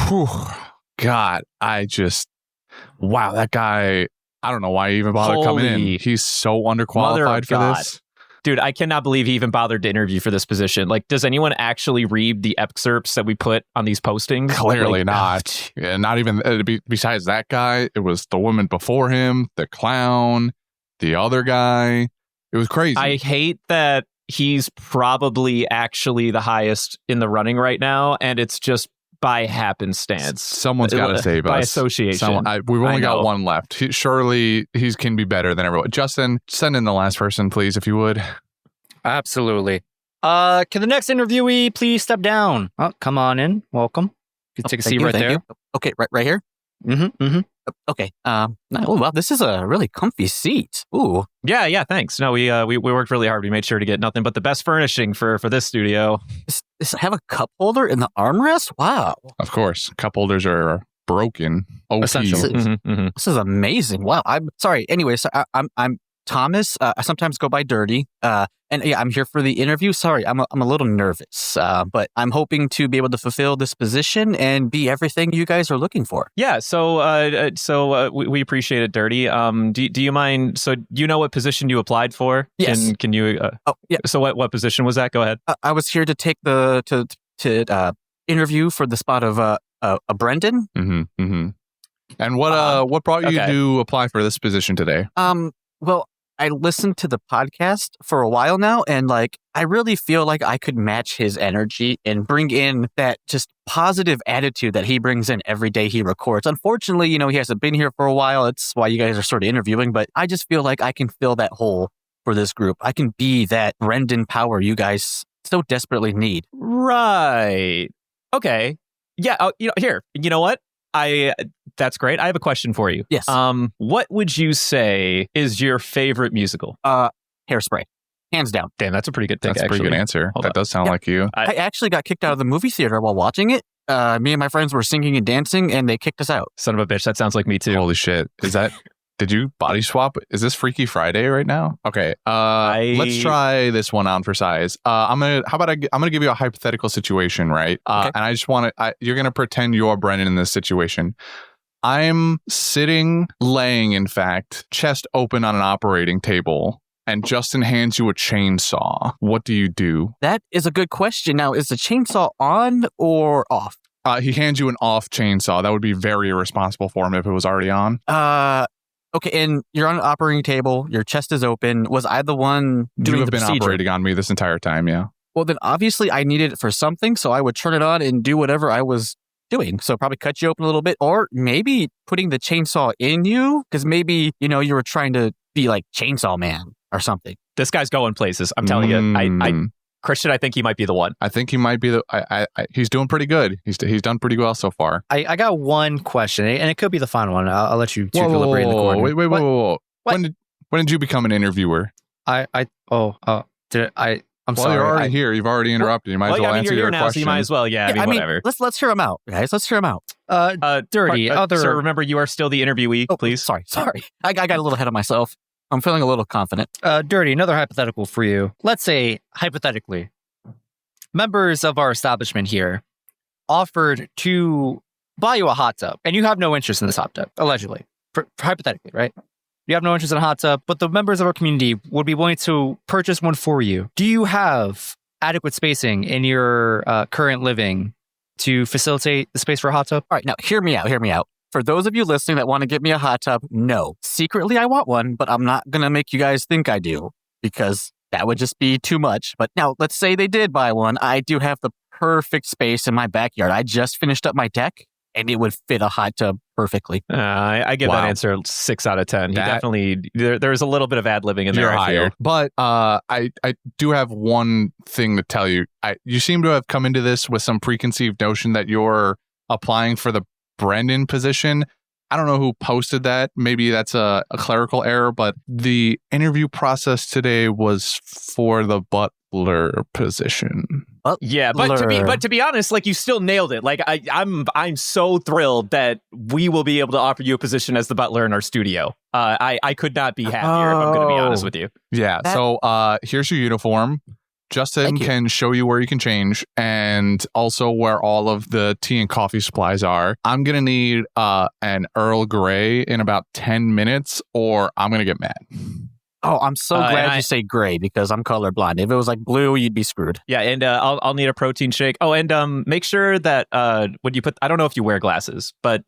Whew. God, wow, that guy, I don't know why he even bothered coming in. He's so underqualified for this. Dude, I cannot believe he even bothered to interview for this position. Like, does anyone actually read the excerpts that we put on these postings? Clearly not. Yeah, not even, besides that guy, it was the woman before him, the clown, the other guy. It was crazy. I hate that he's probably actually the highest in the running right now, and it's just by happenstance. Someone's got to save us. By association. We've only got one left. Surely he can be better than everyone. Justin, send in the last person, please, if you would. Absolutely. Can the next interviewee please step down? Oh, come on in. Welcome. You can take a seat right there. Okay, right here? Okay. Oh, wow, this is a really comfy seat. Ooh. Yeah, thanks. No, we worked really hard. We made sure to get nothing but the best furnishing for this studio. Does it have a cup holder in the armrest? Wow. Of course. Cup holders are broken. Essentially. This is amazing. Wow. I'm sorry. Anyway, so I'm Thomas. I sometimes go by Derty. And yeah, I'm here for the interview. Sorry, I'm a little nervous, but I'm hoping to be able to fulfill this position and be everything you guys are looking for. Yeah, so we appreciate it, Derty. Do you mind? So you know what position you applied for? Yes. Can you? Yeah. So what position was that? Go ahead. I was here to take to interview for the spot of a Brendan. And what brought you to apply for this position today? Well, I listened to the podcast for a while now, and I really feel like I could match his energy and bring in that just positive attitude that he brings in every day he records. Unfortunately, he hasn't been here for a while. It's why you guys are sort of interviewing, but I just feel like I can fill that hole for this group. I can be that Brendan Power you guys so desperately need. Right. Okay. Yeah. Here. You know what? That's great. I have a question for you. Yes. What would you say is your favorite musical? Hairspray. Hands down. Damn, that's a pretty good pick. That's a pretty good answer. That does sound like you. I actually got kicked out of the movie theater while watching it. Me and my friends were singing and dancing, and they kicked us out. Son of a bitch. That sounds like me too. Holy shit. Is that... Did you body swap? Is this Freaky Friday right now? Okay. Let's try this one on for size. I'm gonna give you a hypothetical situation, right? Okay. And I just want to. You're gonna pretend you're Brennan in this situation. I'm laying, in fact, chest open on an operating table, and Justin hands you a chainsaw. What do you do? That is a good question. Now, is the chainsaw on or off? He hands you an off chainsaw. That would be very irresponsible for him if it was already on. Okay, and you're on an operating table. Your chest is open. Was I the one doing the procedure? You have been operating on me this entire time, yeah. Well, then obviously I needed it for something, so I would turn it on and do whatever I was doing. So probably cut you open a little bit, or maybe putting the chainsaw in you, because maybe, you were trying to be like Chainsaw Man or something. This guy's going places. I'm telling you. Christian, I think he might be the one. I think he might be he's doing pretty good. He's done pretty well so far. I got one question, and it could be the final one. I'll let you two deliberate in the corner. Wait. When did you become an interviewer? I'm sorry. You're already here. You've already interrupted. You might as well answer your question. So you might as well. Yeah, whatever. Let's hear him out, guys. Let's hear him out. Derty. Sir, remember, you are still the interviewee, please. Sorry. I got a little ahead of myself. I'm feeling a little confident. Derty, another hypothetical for you. Let's say, hypothetically, members of our establishment here offered to buy you a hot tub, and you have no interest in this hot tub, allegedly. Hypothetically, right? You have no interest in a hot tub, but the members of our community would be willing to purchase one for you. Do you have adequate spacing in your current living to facilitate the space for a hot tub? All right, now, hear me out. For those of you listening that want to get me a hot tub, no. Secretly, I want one, but I'm not going to make you guys think I do, because that would just be too much. But now, let's say they did buy one. I do have the perfect space in my backyard. I just finished up my deck, and it would fit a hot tub perfectly. I give that answer 6 out of 10. He definitely, there's a little bit of ad-libbing in there. You're higher. But I do have one thing to tell you. You seem to have come into this with some preconceived notion that you're applying for the Brendan position. I don't know who posted that. Maybe that's a clerical error, but the interview process today was for the butler position. Yeah, but to be honest, you still nailed it. I'm so thrilled that we will be able to offer you a position as the butler in our studio. I could not be happier if I'm going to be honest with you. Yeah. So here's your uniform. Justin can show you where you can change and also where all of the tea and coffee supplies are. I'm going to need an Earl Grey in about 10 minutes or I'm going to get mad. Oh, I'm so glad you say gray because I'm colorblind. If it was like blue, you'd be screwed. Yeah, and I'll need a protein shake. Oh, and make sure that when you put, I don't know if you wear glasses, but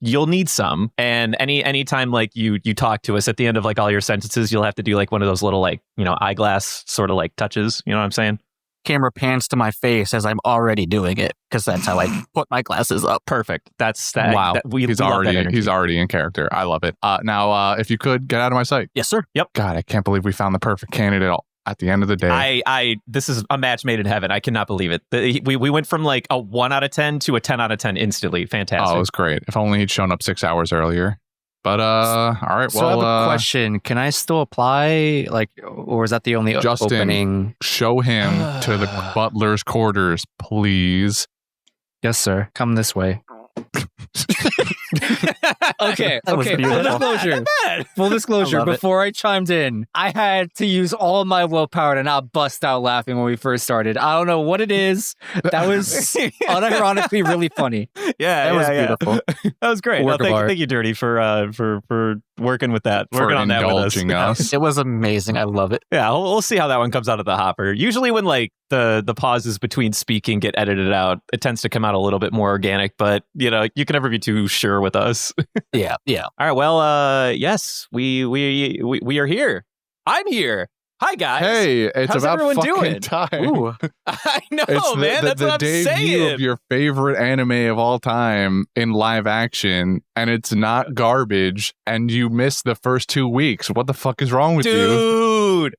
you'll need some. And anytime like you talk to us at the end of like all your sentences, you'll have to do like one of those little like, eyeglass sort of like touches. You know what I'm saying? Camera pans to my face as I'm already doing it because that's how I put my glasses up. Perfect. That's that. Wow. He's already in character. I love it. Now, if you could get out of my sight. Yes, sir. Yep. God, I can't believe we found the perfect candidate at the end of the day. This is a match made in heaven. I cannot believe it. We went from like a 1 out of 10 to a 10 out of 10 instantly. Fantastic. Oh, it was great. If only he'd shown up 6 hours earlier. But all right. So I have a question. Can I still apply? Or is that the only Justin, opening? Show him to the butler's quarters, please. Yes, sir. Come this way. Okay. Full disclosure. Before I chimed in, I had to use all my willpower to not bust out laughing when we first started. I don't know what it is. That was unironically really funny. Yeah, that was beautiful. That was great. Thank you, Derty, for working with that. Working on that with us. It was amazing. I love it. Yeah, we'll see how that one comes out of the hopper. Usually when like the pauses between speaking get edited out, it tends to come out a little bit more organic, but you can never be too sure with us. Yeah. All right, well, yes, we are here. I'm here. Hi guys. Hey, it's How's about everyone fucking doing? time. Ooh. I know, it's man. That's what I'm saying. The debut of your favorite anime of all time in live action, and it's not garbage, and you missed the first 2 weeks. What the fuck is wrong with you? Dude,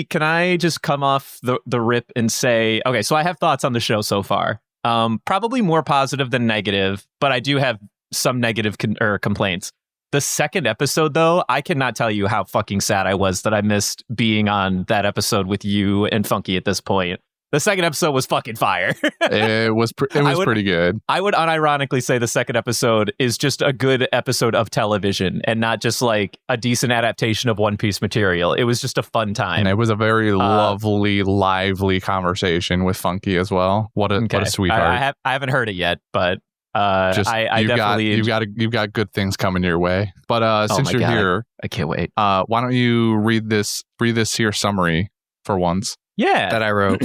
can I just come off the rip and say, okay, so I have thoughts on the show so far. Probably more positive than negative, but I do have some negative complaints. The second episode, though, I cannot tell you how fucking sad I was that I missed being on that episode with you and Funky at this point. The second episode was fucking fire. It was pretty good. I would unironically say the second episode is just a good episode of television and not just like a decent adaptation of One Piece material. It was just a fun time. And it was a very lovely, lively conversation with Funky as well. What a sweetheart. I haven't heard it yet, but you've got good things coming your way. But since you're here, I can't wait. Why don't you read this here summary for once? Yeah, that I wrote.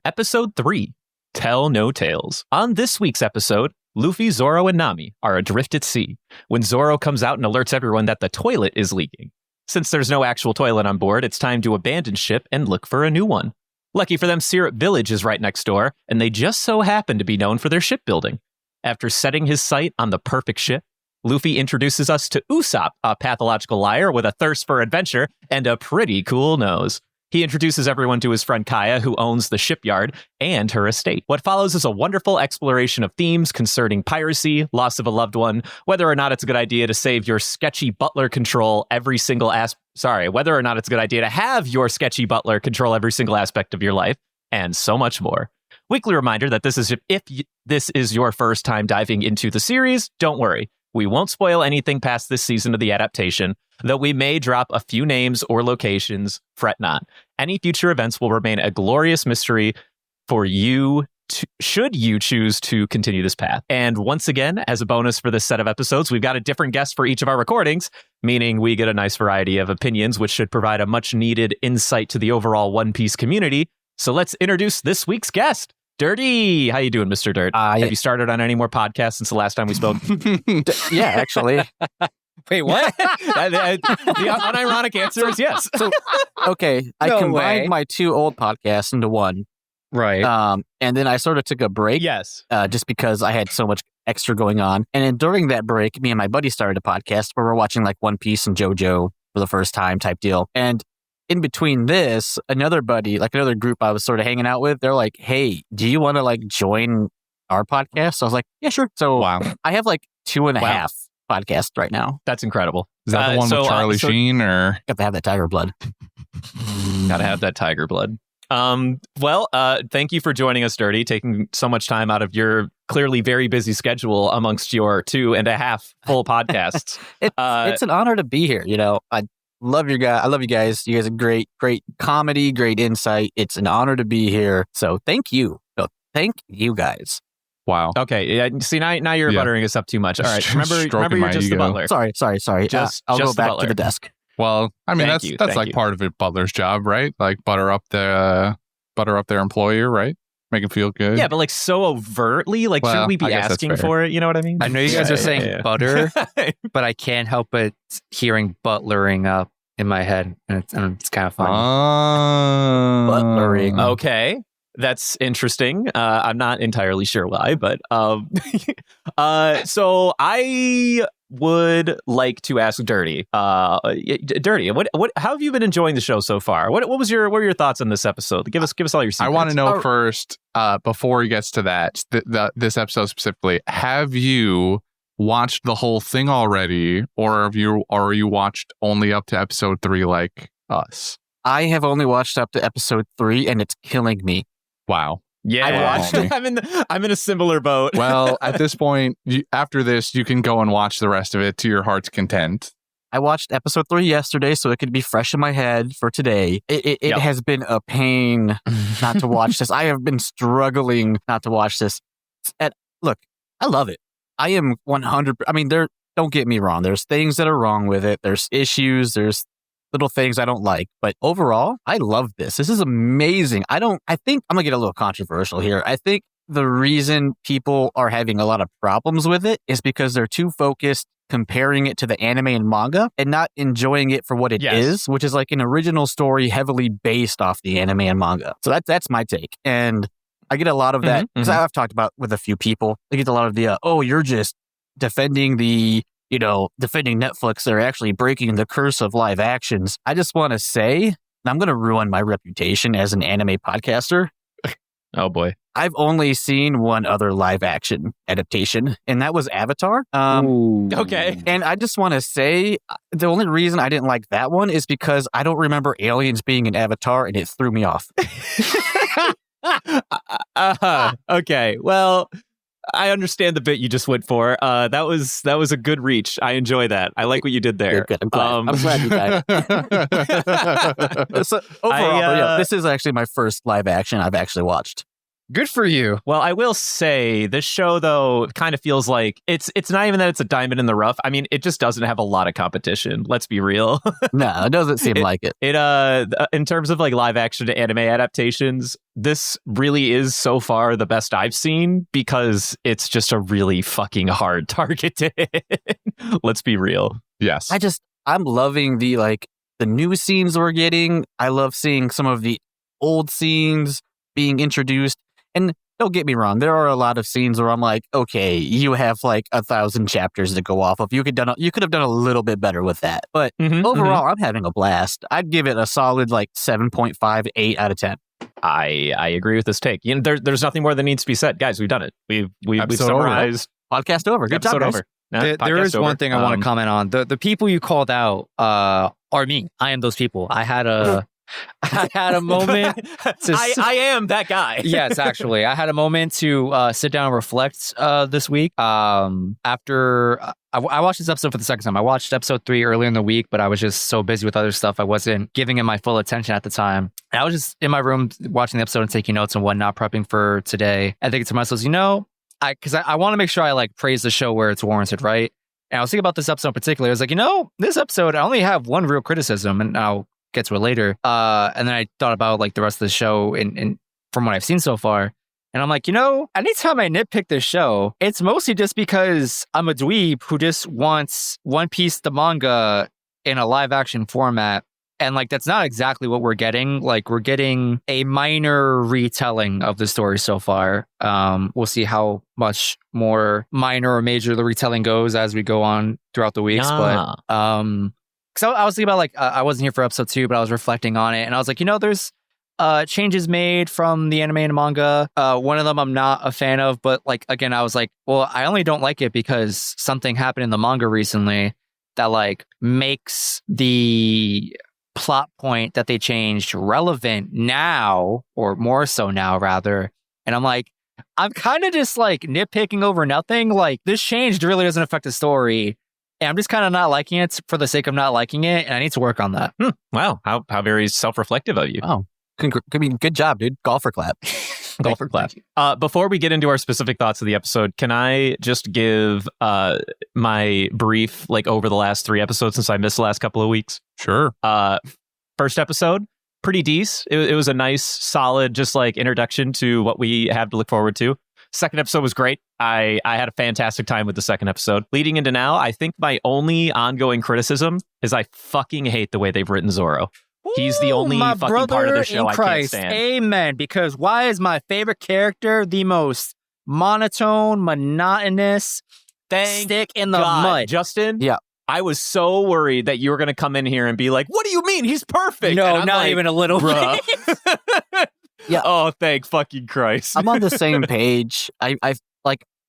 Episode 3, Tell No Tales. On this week's episode, Luffy, Zoro, and Nami are adrift at sea when Zoro comes out and alerts everyone that the toilet is leaking. Since there's no actual toilet on board, it's time to abandon ship and look for a new one. Lucky for them, Syrup Village is right next door, and they just so happen to be known for their shipbuilding. After setting his sight on the perfect ship, Luffy introduces us to Usopp, a pathological liar with a thirst for adventure and a pretty cool nose. He introduces everyone to his friend Kaya, who owns the shipyard and her estate. What follows is a wonderful exploration of themes concerning piracy, loss of a loved one, whether or not it's a good idea to save your sketchy butler control every single whether or not it's a good idea to have your sketchy butler control every single aspect of your life, and so much more. Weekly reminder that if this is your first time diving into the series, don't worry. We won't spoil anything past this season of the adaptation, though we may drop a few names or locations. Fret not. Any future events will remain a glorious mystery for you should you choose to continue this path. And once again, as a bonus for this set of episodes, we've got a different guest for each of our recordings, meaning we get a nice variety of opinions, which should provide a much needed insight to the overall One Piece community. So let's introduce this week's guest. Derty, how you doing, Mr. Dirt? Have you started on any more podcasts since the last time we spoke? Yeah, actually. Wait, what? The unironic answer is yes. So, okay, I combined my 2 old podcasts into one. Right. And then I sort of took a break. Yes. Just because I had so much extra going on. And then during that break, me and my buddy started a podcast where we're watching like One Piece and JoJo for the first time type deal. And in between this, another buddy, like another group I was sort of hanging out with, they're like, hey, do you want to like join our podcast? So I was like, yeah, sure. So I have like 2.5 podcasts right now. That's incredible. Is that the one with Charlie Sheen or? Got to have that tiger blood. Gotta have that tiger blood. Thank you for joining us, Derty, taking so much time out of your clearly very busy schedule amongst your 2.5 full podcasts. It's an honor to be here. love your guy. I love you guys. You guys are great comedy, great insight. It's an honor to be here. So thank you. No, thank you guys. Wow. Okay. Yeah, see, now you're buttering us up too much. All right. Remember you're just the butler. Sorry. I'll go back to the desk. Well, I mean, that's like part of a butler's job, right? Like butter up their employer, right? Make them feel good. Yeah, but like so overtly, like shouldn't we be asking for it? You know what I mean? I know you guys are saying butter, but I can't help but hearing butlering up in my head, and it's kind of funny. Butlering. Okay. That's interesting. I'm not entirely sure why, but so I would like to ask Derty. Derty, what how have you been enjoying the show so far? What were your thoughts on this episode? Give us all your secrets. I want to know first, before he gets to that, this episode specifically. Have you watched the whole thing already, or are you watched only up to episode 3 like us? I have only watched up to episode 3, and it's killing me. Wow. Yeah, I watched it. I'm in a similar boat. Well, at this point, after this, you can go and watch the rest of it to your heart's content. I watched episode 3 yesterday, so it could be fresh in my head for today. It has been a pain not to watch this. I have been struggling not to watch this. And look, I love it. I am 100. I mean, don't get me wrong. There's things that are wrong with it. There's issues. There's little things I don't like, but overall, I love this. This is amazing. I think I'm gonna get a little controversial here. I think the reason people are having a lot of problems with it is because they're too focused comparing it to the anime and manga and not enjoying it for what it is, which is like an original story heavily based off the anime and manga. So that's my take. And I get a lot of that because I've talked about with a few people. I get a lot of the, you're just defending defending Netflix. They're actually breaking the curse of live actions. I just want to say, and I'm going to ruin my reputation as an anime podcaster. Oh boy. I've only seen one other live action adaptation, and that was Avatar. Okay. And I just want to say, the only reason I didn't like that one is because I don't remember aliens being an Avatar, and it threw me off. Okay. Well, I understand the bit you just went for. That was a good reach. I enjoy that. I like what you did there. Good. I'm glad you got it. So overall, this is actually my first live action I've actually watched. Good for you. Well, I will say this show, though, kind of feels like it's not even that it's a diamond in the rough. I mean, it just doesn't have a lot of competition. Let's be real. No, it doesn't seem like it. In terms of like live action to anime adaptations, this really is so far the best I've seen because it's just a really fucking hard target to hit. Let's be real. Yes. I'm loving the new scenes we're getting. I love seeing some of the old scenes being introduced. And don't get me wrong, there are a lot of scenes where I'm like, okay, you have like 1,000 chapters to go off of. You could have done a little bit better with that. But overall, I'm having a blast. I'd give it a solid 7.5, 8 out of 10. I agree with this take. There's nothing more that needs to be said, guys. We've done it. We've summarized. Podcast over. Good job, guys. There is one thing I want to comment on. The people you called out are me. I am those people. I had a moment. I am that guy. Yes, actually. I had a moment to sit down and reflect this week. After I watched this episode for the second time. I watched episode 3 earlier in the week, but I was just so busy with other stuff. I wasn't giving it my full attention at the time. And I was just in my room watching the episode and taking notes and whatnot, prepping for today. I think to myself, because I want to make sure I praise the show where it's warranted, right? And I was thinking about this episode in particular. I was like, this episode, I only have one real criticism, and I'll get to it later. And then I thought about the rest of the show and from what I've seen so far. And I'm like, anytime I nitpick this show, it's mostly just because I'm a dweeb who just wants One Piece, the manga, in a live action format. And that's not exactly what we're getting. We're getting a minor retelling of the story so far. We'll see how much more minor or major the retelling goes as we go on throughout the weeks. Yeah. But so I was thinking about I wasn't here for episode 2, but I was reflecting on it, and I was like, there's changes made from the anime and manga. One of them I'm not a fan of, but again, I was like, well, I only don't like it because something happened in the manga recently that makes the plot point that they changed relevant now, or more so now rather. And I'm like, I'm kind of just nitpicking over nothing. This change really doesn't affect the story. And I'm just kind of not liking it for the sake of not liking it, and I need to work on that. Wow, how very self-reflective of you. Oh, good job, dude. Golfer clap. Golfer clap. Before we get into our specific thoughts of the episode, can I just give my brief, like, over the last 3 episodes since I missed the last couple of weeks? Sure. First episode, pretty decent. It was a nice, solid, just like introduction to what we have to look forward to. Second episode was great. I had a fantastic time with the second episode. Leading into now, I think my only ongoing criticism is I fucking hate the way they've written Zoro. He's the only my fucking part of the show I can't Christ. stand. Amen. Because why is my favorite character the most monotone, monotonous, stick in the mud? Justin? Yeah. I was so worried that you were going to come in here and be like, what do you mean? He's perfect. No, and I'm not like, even a little bruh. bit. Yeah. Oh, thank fucking Christ. I'm on the same page.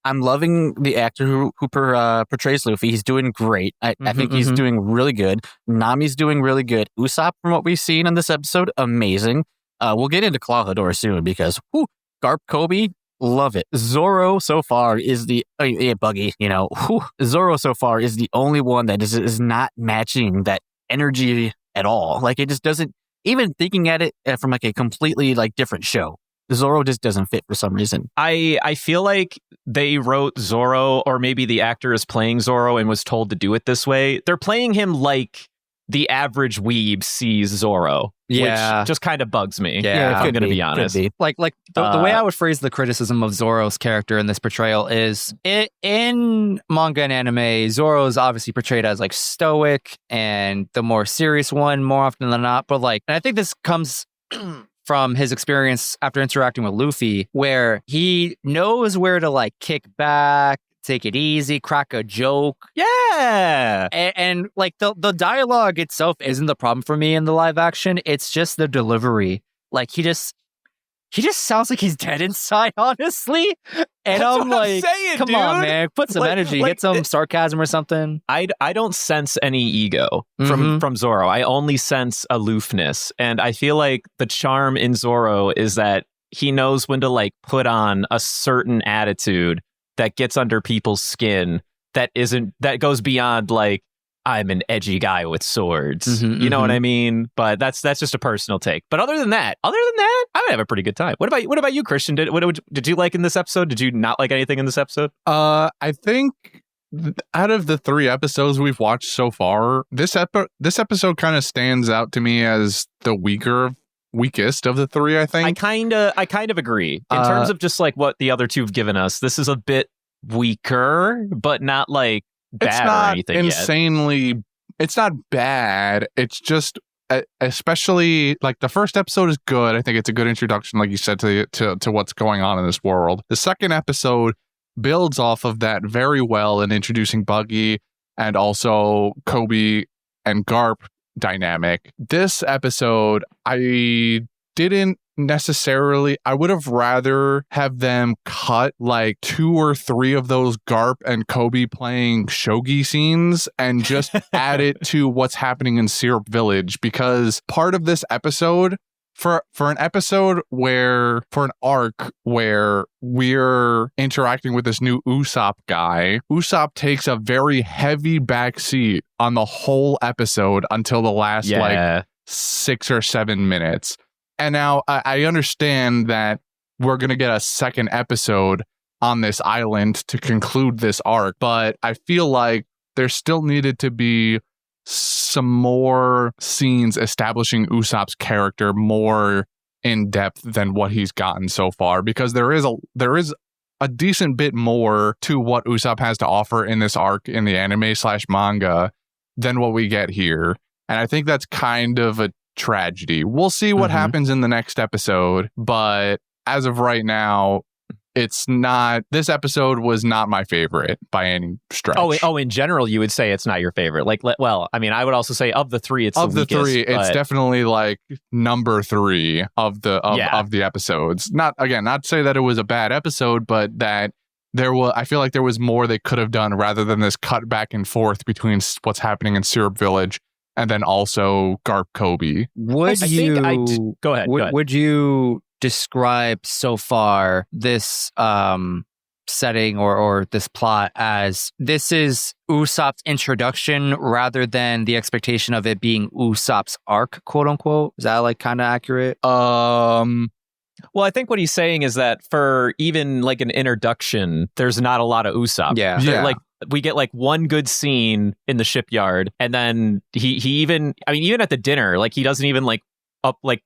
I'm loving the actor who portrays Luffy. He's doing great. I think he's doing really good. Nami's doing really good. Usopp, from what we've seen in this episode, amazing. We'll get into Clawhador soon because Garp Kobe, love it. Zoro so far is Buggy, Zoro so far is the only one that is not matching that energy at all. Like, it just doesn't, even thinking at it from like a completely like different show, Zoro just doesn't fit for some reason. I feel like they wrote Zoro, or maybe the actor is playing Zoro and was told to do it this way. They're playing him like the average weeb sees Zoro, which just kind of bugs me. Yeah, I'm going to be honest. Like the way I would phrase the criticism of Zoro's character in this portrayal is, in manga and anime, Zoro is obviously portrayed as like stoic and the more serious one more often than not. But like, and I think this comes from his experience after interacting with Luffy, where he knows where to like kick back, take it easy, crack a joke. Yeah. And like the dialogue itself isn't the problem for me in the live action. It's just the delivery. Like he just sounds like he's dead inside, honestly. And That's I'm what like, saying, come dude. on, man, put some energy, get some sarcasm or something. I don't sense any ego from Zoro. I only sense aloofness. And I feel like the charm in Zoro is that he knows when to like put on a certain attitude that gets under people's skin, that goes beyond like, I'm an edgy guy with swords. You know what I mean? But that's just a personal take. But other than that, I would have a pretty good time. What about you, Christian? Did you like in this episode? Did you not like anything in this episode? I think out of the 3 episodes we've watched so far, this episode kind of stands out to me as the weakest of the 3, I think. I kind of agree. In terms of just like what the other 2 have given us, this is a bit weaker, but not like bad it's not or anything insanely yet. It's not bad. It's just especially like the first episode is good. I think it's a good introduction, like you said, to what's going on in this world. The second episode builds off of that very well in introducing Buggy and also Kobe and Garp dynamic. This episode, I would have rather have them cut like 2 or 3 of those Garp and Kobe playing shogi scenes and just add it to what's happening in Syrup Village, because part of this episode, for an arc where we're interacting with this new Usopp guy, Usopp takes a very heavy backseat on the whole episode until the last like 6 or 7 minutes. And now I understand that we're going to get a second episode on this island to conclude this arc, but I feel like there still needed to be some more scenes establishing Usopp's character more in depth than what he's gotten so far, because there is a decent bit more to what Usopp has to offer in this arc in the anime/manga than what we get here. And I think that's kind of a tragedy. We'll see what happens in the next episode, but as of right now, this episode was not my favorite by any stretch. Oh, in general, you would say it's not your favorite. Like, well, I mean, I would also say of the 3, it's of the weakest, 3, it's definitely like number 3 of the episodes. Not to say that it was a bad episode, but that I feel like there was more they could have done rather than this cut back and forth between what's happening in Syrup Village and then also Garp Kobe. Go ahead. Would you describe so far this setting or this plot as this is Usopp's introduction rather than the expectation of it being Usopp's arc, quote unquote. Is that like kind of accurate? Well, I think what he's saying is that for even like an introduction, there's not a lot of Usopp. Yeah. Like we get like one good scene in the shipyard, and then he even at the dinner, like he doesn't even like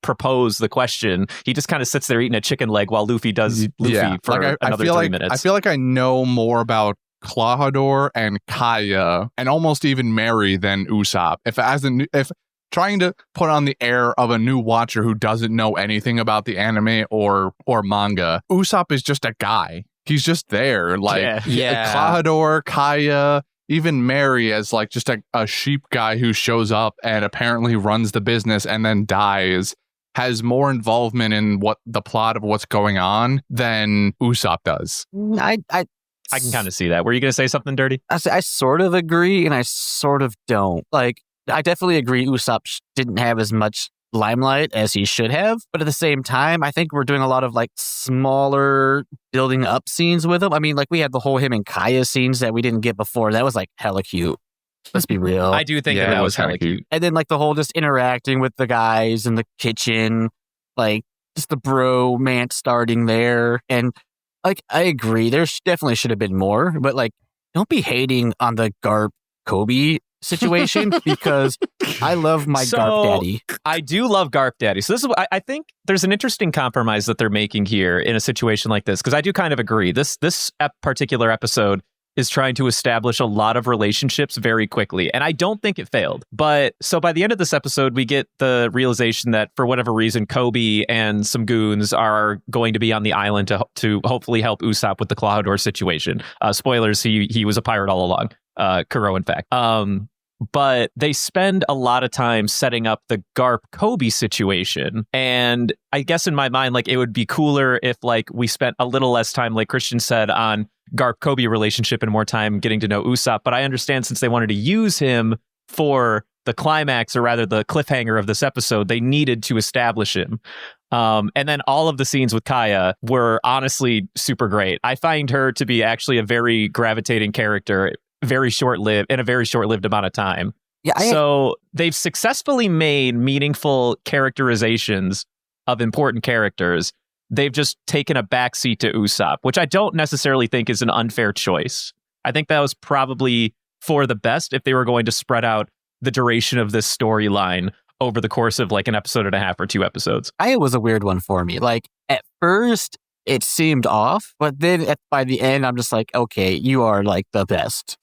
propose the question. He just kind of sits there eating a chicken leg while Luffy does Luffy for like another 3 minutes. I feel like I know more about Klahadore and Kaya and almost even Mary than Usopp. If trying to put on the air of a new watcher who doesn't know anything about the anime or manga, Usopp is just a guy. He's just there. Like Klahadore, Kaya, even Mary as like just a sheep guy who shows up and apparently runs the business and then dies, has more involvement in what the plot of what's going on than Usopp does. I can kind of see that. Were you going to say something, Derty? I sort of agree and I sort of don't. Like, I definitely agree Usopp didn't have as much limelight as he should have, but at the same time, I think we're doing a lot of like smaller building up scenes with him. I mean, like we had the whole him and Kaya scenes that we didn't get before. That was like hella cute. Let's be real. I do think that was hella cute. And then like the whole just interacting with the guys in the kitchen, like just the bromance starting there. And like, I agree, there definitely should have been more, but like, don't be hating on the Garp Kobe situation because I love my Garp Daddy. I do love Garp Daddy. So this is, I think there's an interesting compromise that they're making here in a situation like this, because I do kind of agree. This particular episode is trying to establish a lot of relationships very quickly, and I don't think it failed. But so by the end of this episode, we get the realization that for whatever reason, Kobe and some goons are going to be on the island to hopefully help Usopp with the Klahadore situation. Spoilers, he was a pirate all along. Kuro, in fact. But they spend a lot of time setting up the Garp Kobe situation. And I guess in my mind, like it would be cooler if like we spent a little less time, like Christian said, on Garp Kobe relationship and more time getting to know Usopp. But I understand since they wanted to use him for the climax, or rather the cliffhanger of this episode, they needed to establish him. And then all of the scenes with Kaya were honestly super great. I find her to be actually a very gravitating character, very short-lived, in a very short-lived amount of time. So they've successfully made meaningful characterizations of important characters. They've just taken a backseat to Usopp, which I don't necessarily think is an unfair choice. I think that was probably for the best if they were going to spread out the duration of this storyline over the course of like an episode and a half or 2 episodes. It was a weird one for me. Like at first it seemed off, but then by the end, I'm just like, okay, you are like the best.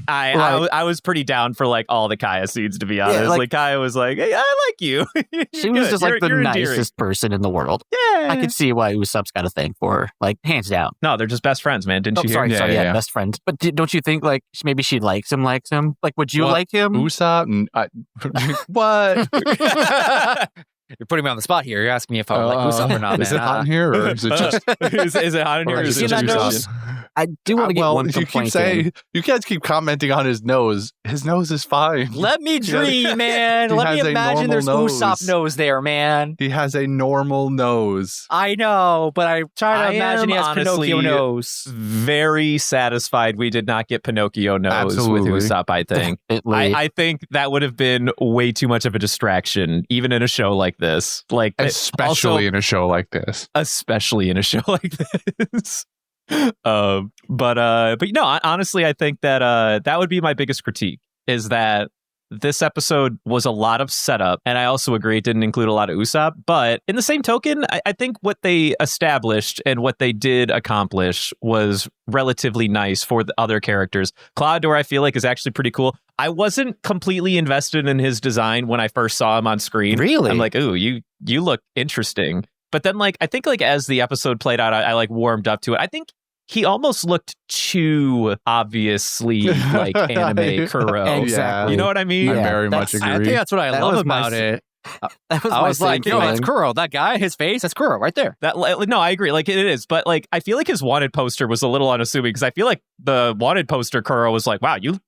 I was pretty down for like all the Kaya scenes, to be honest. Yeah, like Kaya was like, hey, I like you. She was just like the nicest person in the world. Yeah. I could see why Usopp's got a thing for her, like hands down. No, they're just best friends, man. Didn't you hear? Sorry, yeah, best friends. But don't you think like maybe she likes him? Like, would you like him? Usopp? What? You're putting me on the spot here. You're asking me if I would like Usopp or not. Is it hot in here, or is it just? is it hot in here, or is it just Usopp? I do want to get one complaint. You guys keep commenting on his nose. His nose is fine. Let me dream, man. Let me imagine there's Usopp nose there, man. He has a normal nose. I know, but I'm trying to imagine he has Pinocchio nose. Very satisfied we did not get Pinocchio nose with Usopp, I think. I think that would have been way too much of a distraction, even in a show like this. Like especially in a show like this. Especially in a show like this. But you know, honestly, I think that that would be my biggest critique, is that this episode was a lot of setup, and I also agree it didn't include a lot of Usopp. But in the same token, I think what they established and what they did accomplish was relatively nice for the other characters. Klahadore, I feel like, is actually pretty cool. I wasn't completely invested in his design when I first saw him on screen. Really? I'm like, ooh, you look interesting. But then, like, I think, like, as the episode played out, I like warmed up to it. I think he almost looked too obviously like anime Kuro. Exactly. You know what I mean? I very much agree. I think that's what I love about it. That was I was like, yo, feeling. that's Kuro. That guy, his face, that's Kuro right there. No, I agree. Like, it is. But, like, I feel like his wanted poster was a little unassuming, because I feel like the wanted poster Kuro was like, wow, you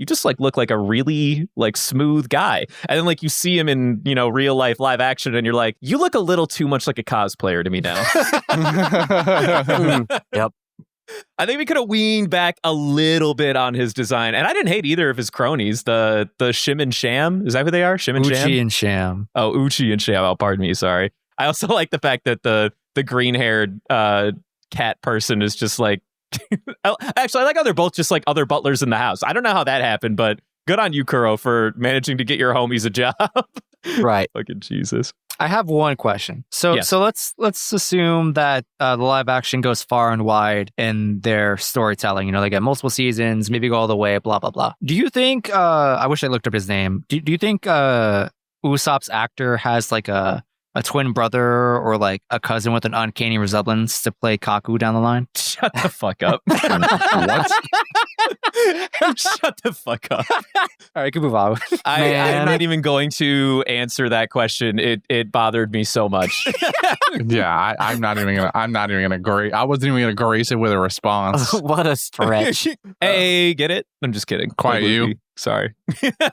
just like look like a really like smooth guy. And then like you see him in, you know, real life live action, and you're like, you look a little too much like a cosplayer to me now. Yep. I think we could have weaned back a little bit on his design. And I didn't hate either of his cronies. The Shim and Sham. Is that who they are? Shim and Sham? Uchi and Sham. Oh, Uchi and Sham. Oh, pardon me. Sorry. I also like the fact that the green-haired cat person is just like... Actually, I like how they're both just like other butlers in the house. I don't know how that happened, but good on you, Kuro, for managing to get your homies a job. Right. Fucking Jesus. I have one question. So let's assume that the live action goes far and wide in their storytelling. You know, they get multiple seasons, maybe go all the way, blah, blah, blah. Do you think, I wish I looked up his name. Do you think Usopp's actor has like a twin brother or like a cousin with an uncanny resemblance to play Kaku down the line? Shut the fuck up. What? Shut the fuck up. All right, can move on. I'm not even going to answer that question. It bothered me so much. Yeah, I'm not even gonna grace. I wasn't even gonna grace it with a response. What a stretch. Hey, get it? I'm just kidding. Quiet you. Sorry.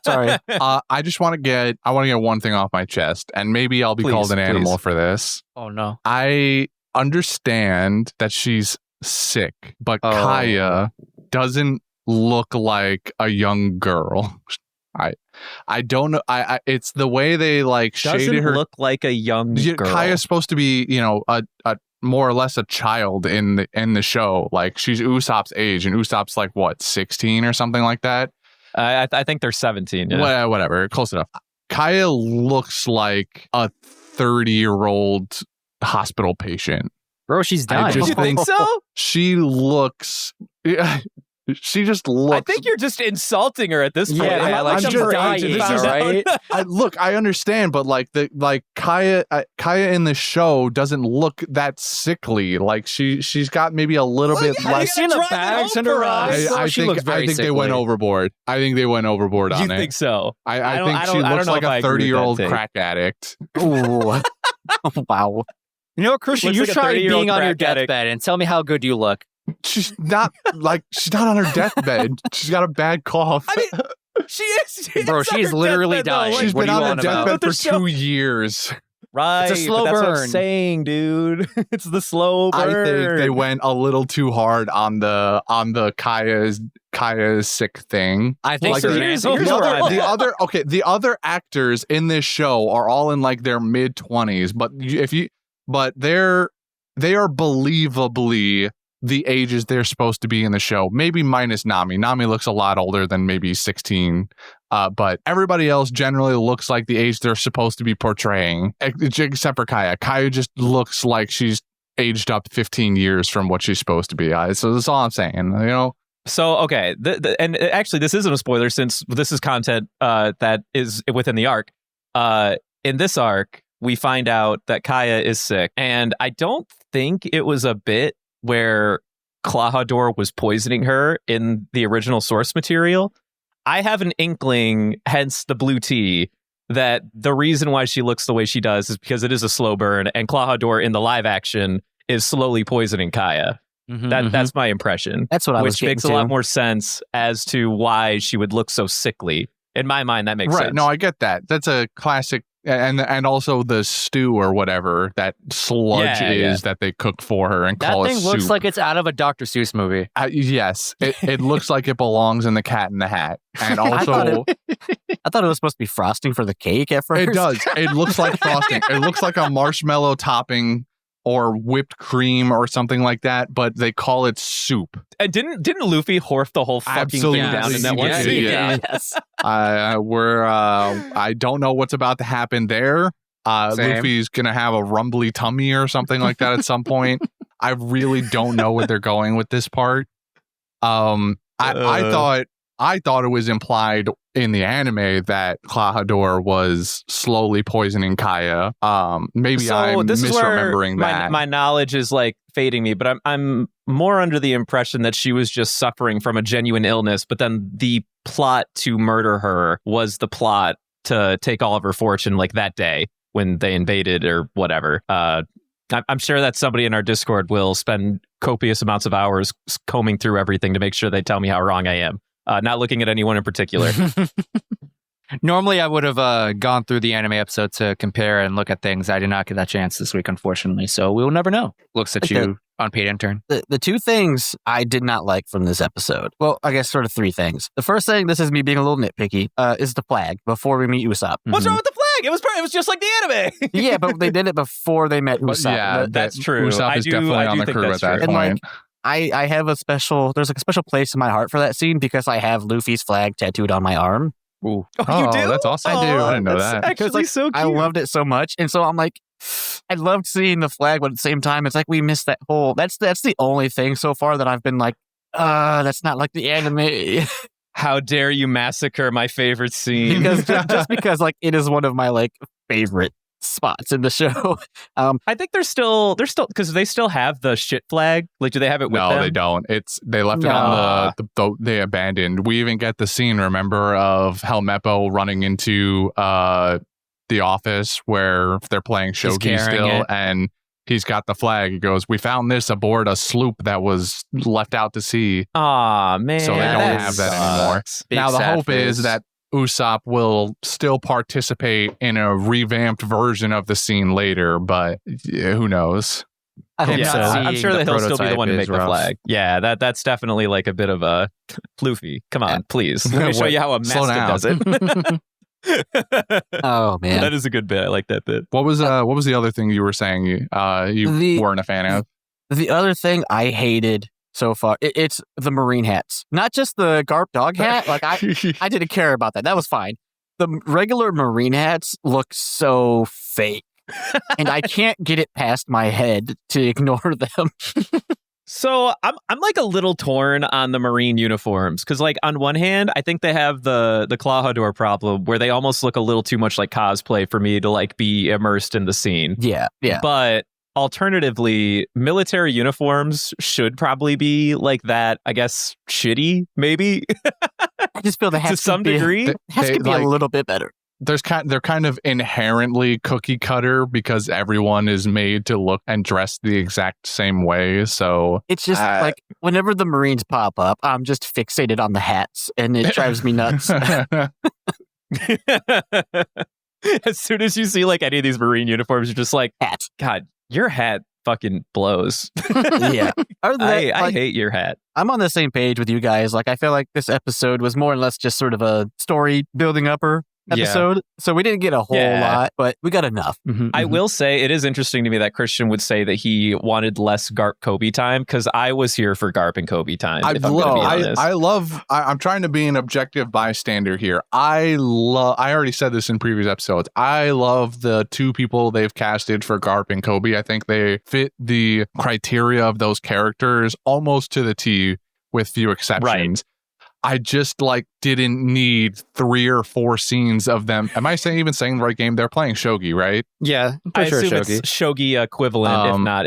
Sorry. I just want to get one thing off my chest, and maybe I'll be called an animal for this. Oh no. I understand that she's sick, but Kaya doesn't look like a young girl. I don't know. It's the way they like shaded Doesn't her. look like a young girl. Kaya's supposed to be, a more or less a child in the show. Like she's Usopp's age, and Usopp's like what, 16 or something like that. I think they're 17. Yeah. Whatever, close enough. Kaya looks like a 30-year-old hospital patient. Bro, she's dying. You think so? She looks. She just looks. I think you're just insulting her at this point. Yeah, I'm she's just dying, right? I understand, but like Kaya in the show doesn't look that sickly. Like she's got maybe a little bit less. Have you seen the bags under her eyes? I She looks very think they went sickly. overboard. I think they went overboard on You it. think so? I think she looks like a 30-year-old crack addict. Ooh. Wow. You know what, Christian? Looks You like a try 30-year-old being on your crack addict. deathbed and tell me how good you look. She's not on her deathbed. She's got a bad cough. I mean, she is. Bro, she's literally dying. She's What been are you on on her about? deathbed for The show- 2 years. Right. It's a slow but that's what I'm burn. saying, dude. It's the slow burn. I think they went a little too hard on the Kaya's sick thing. I think Like, so. here's Yeah. where I'm at. the other actors in this show are all in like their mid-20s, but they are believably the ages they're supposed to be in the show. Maybe minus Nami. Nami looks a lot older than maybe 16. But everybody else generally looks like the age they're supposed to be portraying, except for Kaya. Kaya just looks like she's aged up 15 years from what she's supposed to be. So that's all I'm saying, So, okay. And actually, this isn't a spoiler since this is content that is within the arc. In this arc, we find out that Kaya is sick. And I don't think it was a bit where Klahadore was poisoning her in the original source material. I have an inkling, hence the blue tea, that the reason why she looks the way she does is because it is a slow burn, and Klahadore in the live action is slowly poisoning Kaya. That's my impression. That's what I was Which getting makes a to. lot more sense as to why she would look so sickly. In my mind, that makes right. sense. No, I get that. That's a classic. And also the stew or whatever that sludge that they cook for her and That call it thing looks soup. like it's out of a Dr. Seuss movie. Yes, it looks like it belongs in the Cat in the Hat. And also, I thought it was supposed to be frosting for the cake at first. it does. It looks like frosting. It looks like a marshmallow topping or whipped cream or something like that, but they call it soup. And didn't Luffy horf the whole fucking Absolutely. thing down in that one Yeah, scene? yeah. Yes. I don't know what's about to happen there. Same. Luffy's gonna have a rumbly tummy or something like that at some point. I really don't know where they're going with this part. I thought it was implied in the anime that Klahadore was slowly poisoning Kaya. Maybe So I'm this is where misremembering that. my knowledge is like fading me, but I'm more under the impression that she was just suffering from a genuine illness, but then the plot to murder her was the plot to take all of her fortune like that day when they invaded or whatever. I'm sure that somebody in our Discord will spend copious amounts of hours combing through everything to make sure they tell me how wrong I am. Not looking at anyone in particular. Normally, I would have gone through the anime episode to compare and look at things. I did not get that chance this week, unfortunately. So we will never know. Looks at you, unpaid intern. The two things I did not like from this episode, well, I guess sort of three things. The first thing, this is me being a little nitpicky, is the flag before we meet Usopp. What's wrong with the flag? It was just like the anime. Yeah, but they did it before they met Usopp. Yeah, that's true. Usopp is definitely on the crew at that true. point. I have there's like a special place in my heart for that scene because I have Luffy's flag tattooed on my arm. Ooh. Oh, you do? that's awesome. I do. I didn't know That's that. actually so cute. I loved it so much. And so I'm like, I loved seeing the flag, but at the same time, it's like we missed that whole, that's the only thing so far that I've been like, that's not like the anime. How dare you massacre my favorite scene? Because just because like it is one of my like favorite spots in the show. I think they're still because they still have the shit flag. Like, do they have it with them? No, they don't. They left it on they abandoned. We even get the scene, remember, of Helmeppo running into the office where they're playing shogi still, and he's got the flag. He goes, "We found this aboard a sloop that was left out to sea." Aw, man. So they don't have that anymore. Now the hope is that Usopp will still participate in a revamped version of the scene later, but who knows? I hope so. I'm sure that he'll still be the one to make prototype the is flag. Yeah, that's definitely like a bit of a Luffy. Come on, please. Let me show you how a Slow master down. does it. Oh man, That is a good bit. I like that bit. What was the other thing you were saying you weren't a fan of? The other thing I hated so far, it's the marine hats. Not just the Garp dog hat. Like I didn't care about that. That was fine. The regular marine hats look so fake. And I can't get it past my head to ignore them. So I'm like a little torn on the marine uniforms because, like, on one hand, I think they have the Clawhador problem where they almost look a little too much like cosplay for me to like be immersed in the scene. Yeah. But alternatively, military uniforms should probably be like that. I guess shitty, maybe. I just feel the hats to some degree. could be a little bit better. They're kind of inherently cookie cutter because everyone is made to look and dress the exact same way. So it's just like whenever the Marines pop up, I'm just fixated on the hats and it drives me nuts. As soon as you see like any of these marine uniforms, you're just like, hat. God, your hat fucking blows. Yeah. I hate your hat. I'm on the same page with you guys. Like, I feel like this episode was more or less just sort of a story building upper episode. Yeah. So we didn't get a whole lot, but we got enough. I will say it is interesting to me that Christian would say that he wanted less Garp Kobe time because I was here for Garp and Kobe time. I'm trying to be an objective bystander here. I already said this in previous episodes. I love the two people they've casted for Garp and Kobe. I think they fit the criteria of those characters almost to the T with few exceptions. Right. I just didn't need 3 or 4 scenes of them. Am I even saying the right game? They're playing shogi, right? Yeah, I assume it's shogi equivalent. If not,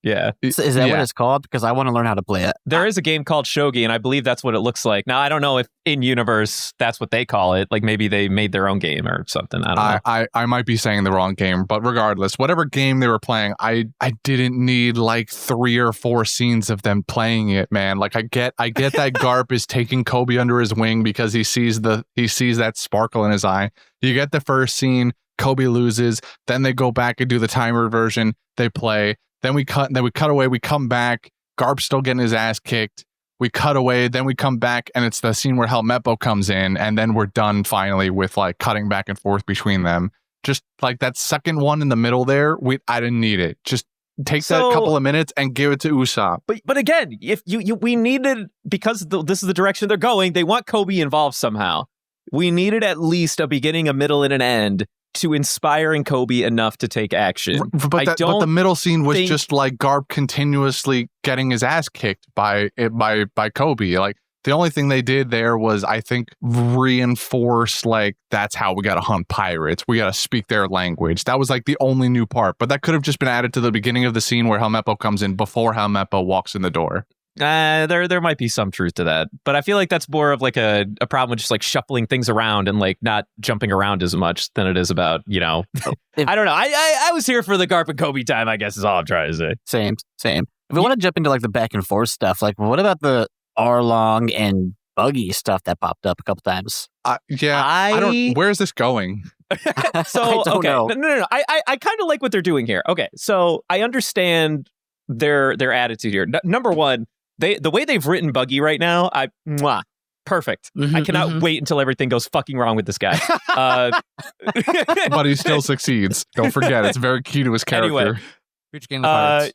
yeah. Is that what it's called? Because I want to learn how to play it. There is a game called shogi, and I believe that's what it looks like. Now, I don't know if in universe that's what they call it. Like maybe they made their own game or something. I don't know. I might be saying the wrong game, but regardless, whatever game they were playing, I didn't need 3 or 4 scenes of them playing it, man. Like I get that Garp is taking Kobe under his wing because he sees that sparkle in his eye. You get the first scene, Kobe loses, then they go back and do the timer version, they play, then we cut away, we come back, Garp's still getting his ass kicked, we cut away, then we come back, and it's the scene where Helmeppo comes in, and then we're done finally with cutting back and forth between them. Just that second one in the middle there, I didn't need it. Just take that couple of minutes and give it to Usopp. But again, if we needed, because this is the direction they're going, they want Kobe involved somehow. We needed at least a beginning, a middle, and an end to inspiring Kobe enough to take action. But the middle scene was just Garp continuously getting his ass kicked by Kobe. The only thing they did there was, I think, reinforce that's how we got to hunt pirates. We got to speak their language. That was the only new part. But that could have just been added to the beginning of the scene where Helmeppo comes in before Helmeppo walks in the door. There might be some truth to that, but I feel like that's more of a problem with just shuffling things around and not jumping around as much than it is about, I don't know. I was here for the Garp and Kobe time, I guess is all I'm trying to say. Same. If we want to jump into the back and forth stuff, what about the Arlong and buggy stuff that popped up a couple times. Yeah, I don't. Where is this going? So I don't know. No. I kind of like what they're doing here. Okay, so I understand their attitude here. Number one, the way they've written Buggy right now, perfect. I cannot wait until everything goes fucking wrong with this guy. But he still succeeds. Don't forget, it's very key to his character. Anyway,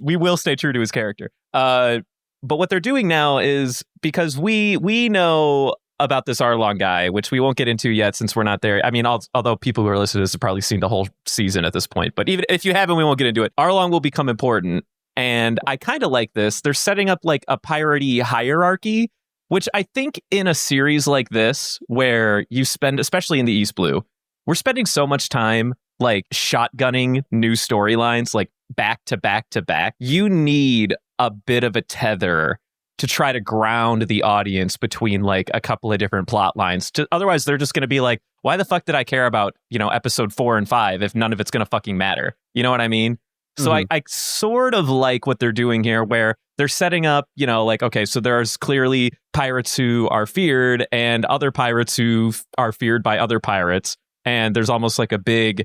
we will stay true to his character. But what they're doing now is, because we know about this Arlong guy, which we won't get into yet since we're not there. I mean, although people who are listening to this have probably seen the whole season at this point, but even if you haven't, we won't get into it. Arlong will become important, and I kind of like this. They're setting up like a piratey hierarchy, which I think in a series like this, where you spend, especially in the East Blue, we're spending so much time like shotgunning new storylines, like back to back to back. You need a bit of a tether to try to ground the audience between like a couple of different plot lines. Otherwise, they're just going to be like, why the fuck did I care about, episode 4 and 5 if none of it's going to fucking matter? You know what I mean? So I sort of like what they're doing here, where they're setting up, like, okay, so there's clearly pirates who are feared and other pirates who are feared by other pirates. And there's almost like a big,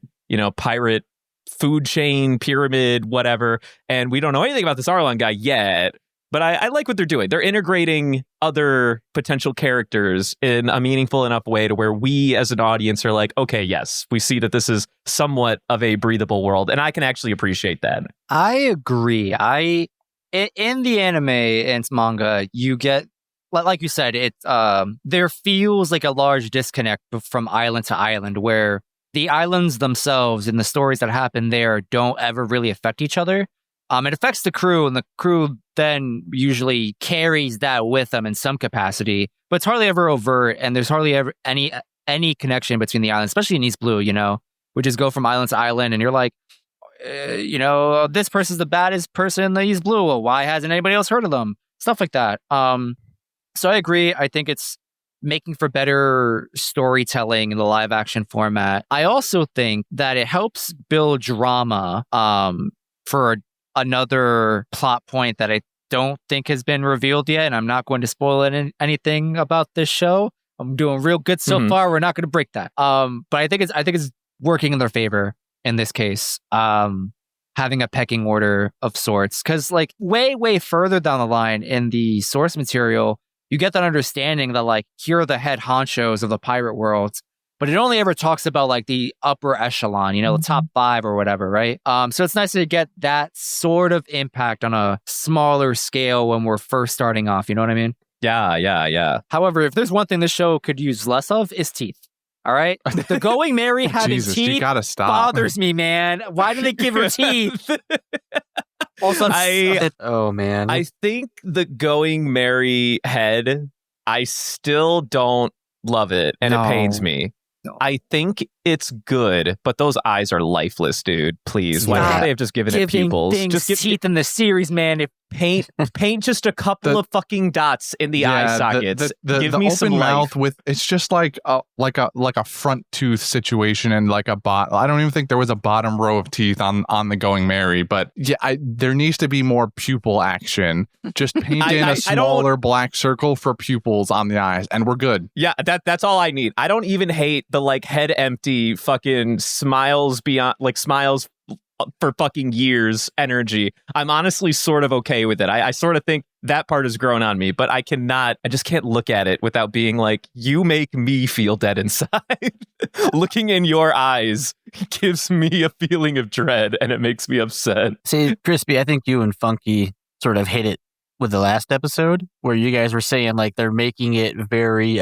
pirate food chain, pyramid, whatever. And we don't know anything about this Arlong guy yet. But I like what they're doing. They're integrating other potential characters in a meaningful enough way to where we as an audience are like, okay, yes, we see that this is somewhat of a breathable world. And I can actually appreciate that. I agree. In the anime and manga, you get, like you said, there feels like a large disconnect from island to island, where the islands themselves and the stories that happen there don't ever really affect each other. It affects the crew, and the crew then usually carries that with them in some capacity, but it's hardly ever overt, and there's hardly ever any connection between the islands, especially in East Blue, we just go from island to island, and you're like, this person's the baddest person in the East Blue. Well, why hasn't anybody else heard of them? Stuff like that. So I agree. I think it's making for better storytelling in the live action format. I also think that it helps build drama for another plot point that I don't think has been revealed yet, and I'm not going to spoil anything about this show. I'm doing real good so far. We're not going to break that. But I think it's working in their favor in this case. Having a pecking order of sorts, because like way further down the line in the source material, you get that understanding that like here are the head honchos of the pirate world. But it only ever talks about like the upper echelon, the top 5 or whatever, right? So it's nice to get that sort of impact on a smaller scale when we're first starting off. You know what I mean? Yeah. However, if there's one thing this show could use less of, is teeth. All right? The Going Mary having Jesus, teeth you gotta stop. bothers me, man. Why did they give her teeth? Also, oh, man. I think the Going Mary head, I still don't love it, and it pains me. No. I think it's good, but those eyes are lifeless, dude. Please, why can't they have just given it pupils? Just give teeth in the series, man. Paint just a couple of fucking dots in the eye sockets. Give me open some mouth life. with it's just like a front tooth situation, and like a I don't even think there was a bottom row of teeth on the Going Mary, but yeah, there needs to be more pupil action. Just paint in a smaller black circle for pupils on the eyes, and we're good. Yeah, that's all I need. I don't even hate the like head empty fucking smiles for fucking years energy. I'm honestly sort of okay with it. I sort of think that part has grown on me, but I just can't look at it without being like, you make me feel dead inside. Looking in your eyes gives me a feeling of dread, and it makes me upset. See, Crispy, I think you and Funky sort of hit it with the last episode, where you guys were saying like they're making it very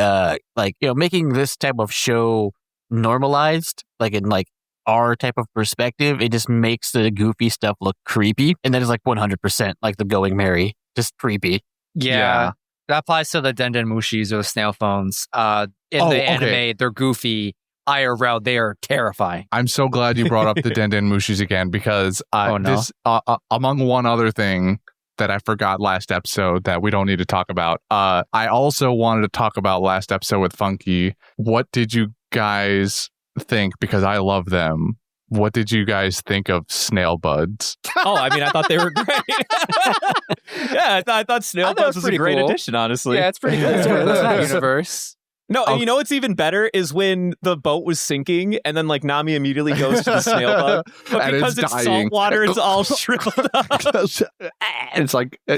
making this type of show normalized, like in like our type of perspective. It just makes the goofy stuff look creepy, and that is like 100% like the Going Mary, just creepy. Yeah. That applies to the Denden Mushis or the snail phones. In the anime, they're goofy. IRL, they are terrifying. I'm so glad you brought up the Denden Mushis again, because this among one other thing that I forgot last episode that we don't need to talk about. I also wanted to talk about last episode with Funky. What did you guys think, because I love them, what did you guys think of snail buds? Oh, I mean, I thought they were great. Yeah, I thought snail buds was a great addition, honestly. Yeah, it's pretty good. It's good. That's not universe. No, and you know what's even better is when the boat was sinking and then like Nami immediately goes to the snail bug. But And because it's salt water, it's all shriveled up. it's like I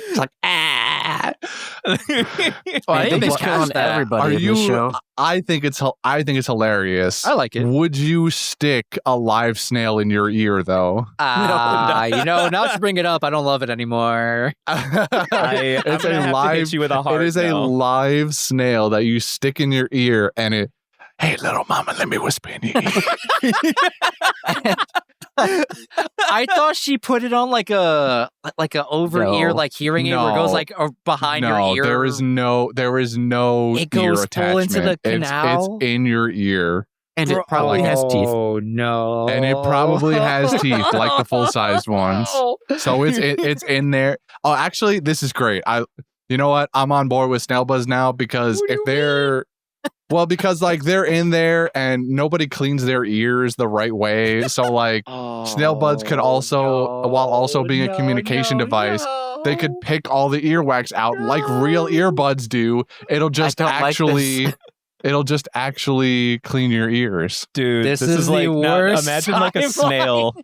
think they they just count cast that. everybody in this show. I think it's hilarious. I like it. Would you stick a live snail in your ear though? Now to bring it up, I don't love it anymore. I'm gonna have to hit you with a hard It is a no. live snail that you stick in your ear, and it. Hey, little mama, let me whisper in your ear. I thought she put it on like a over ear No. like hearing aid where it goes like behind your ear. there is no It goes ear full attachment. into the canal? It's in your ear, And it probably has teeth. Oh no! and it probably has teeth like the full sized ones. So it's in there. Oh, actually, this is great. You know what? I'm on board with snail buds now because if they're because like they're in there and nobody cleans their ears the right way. So like snail buds could also, while also being a communication device, they could pick all the earwax out like real earbuds do. It'll just it'll just actually clean your ears. Dude, This this is is the like worst imagine like a timeline. snail.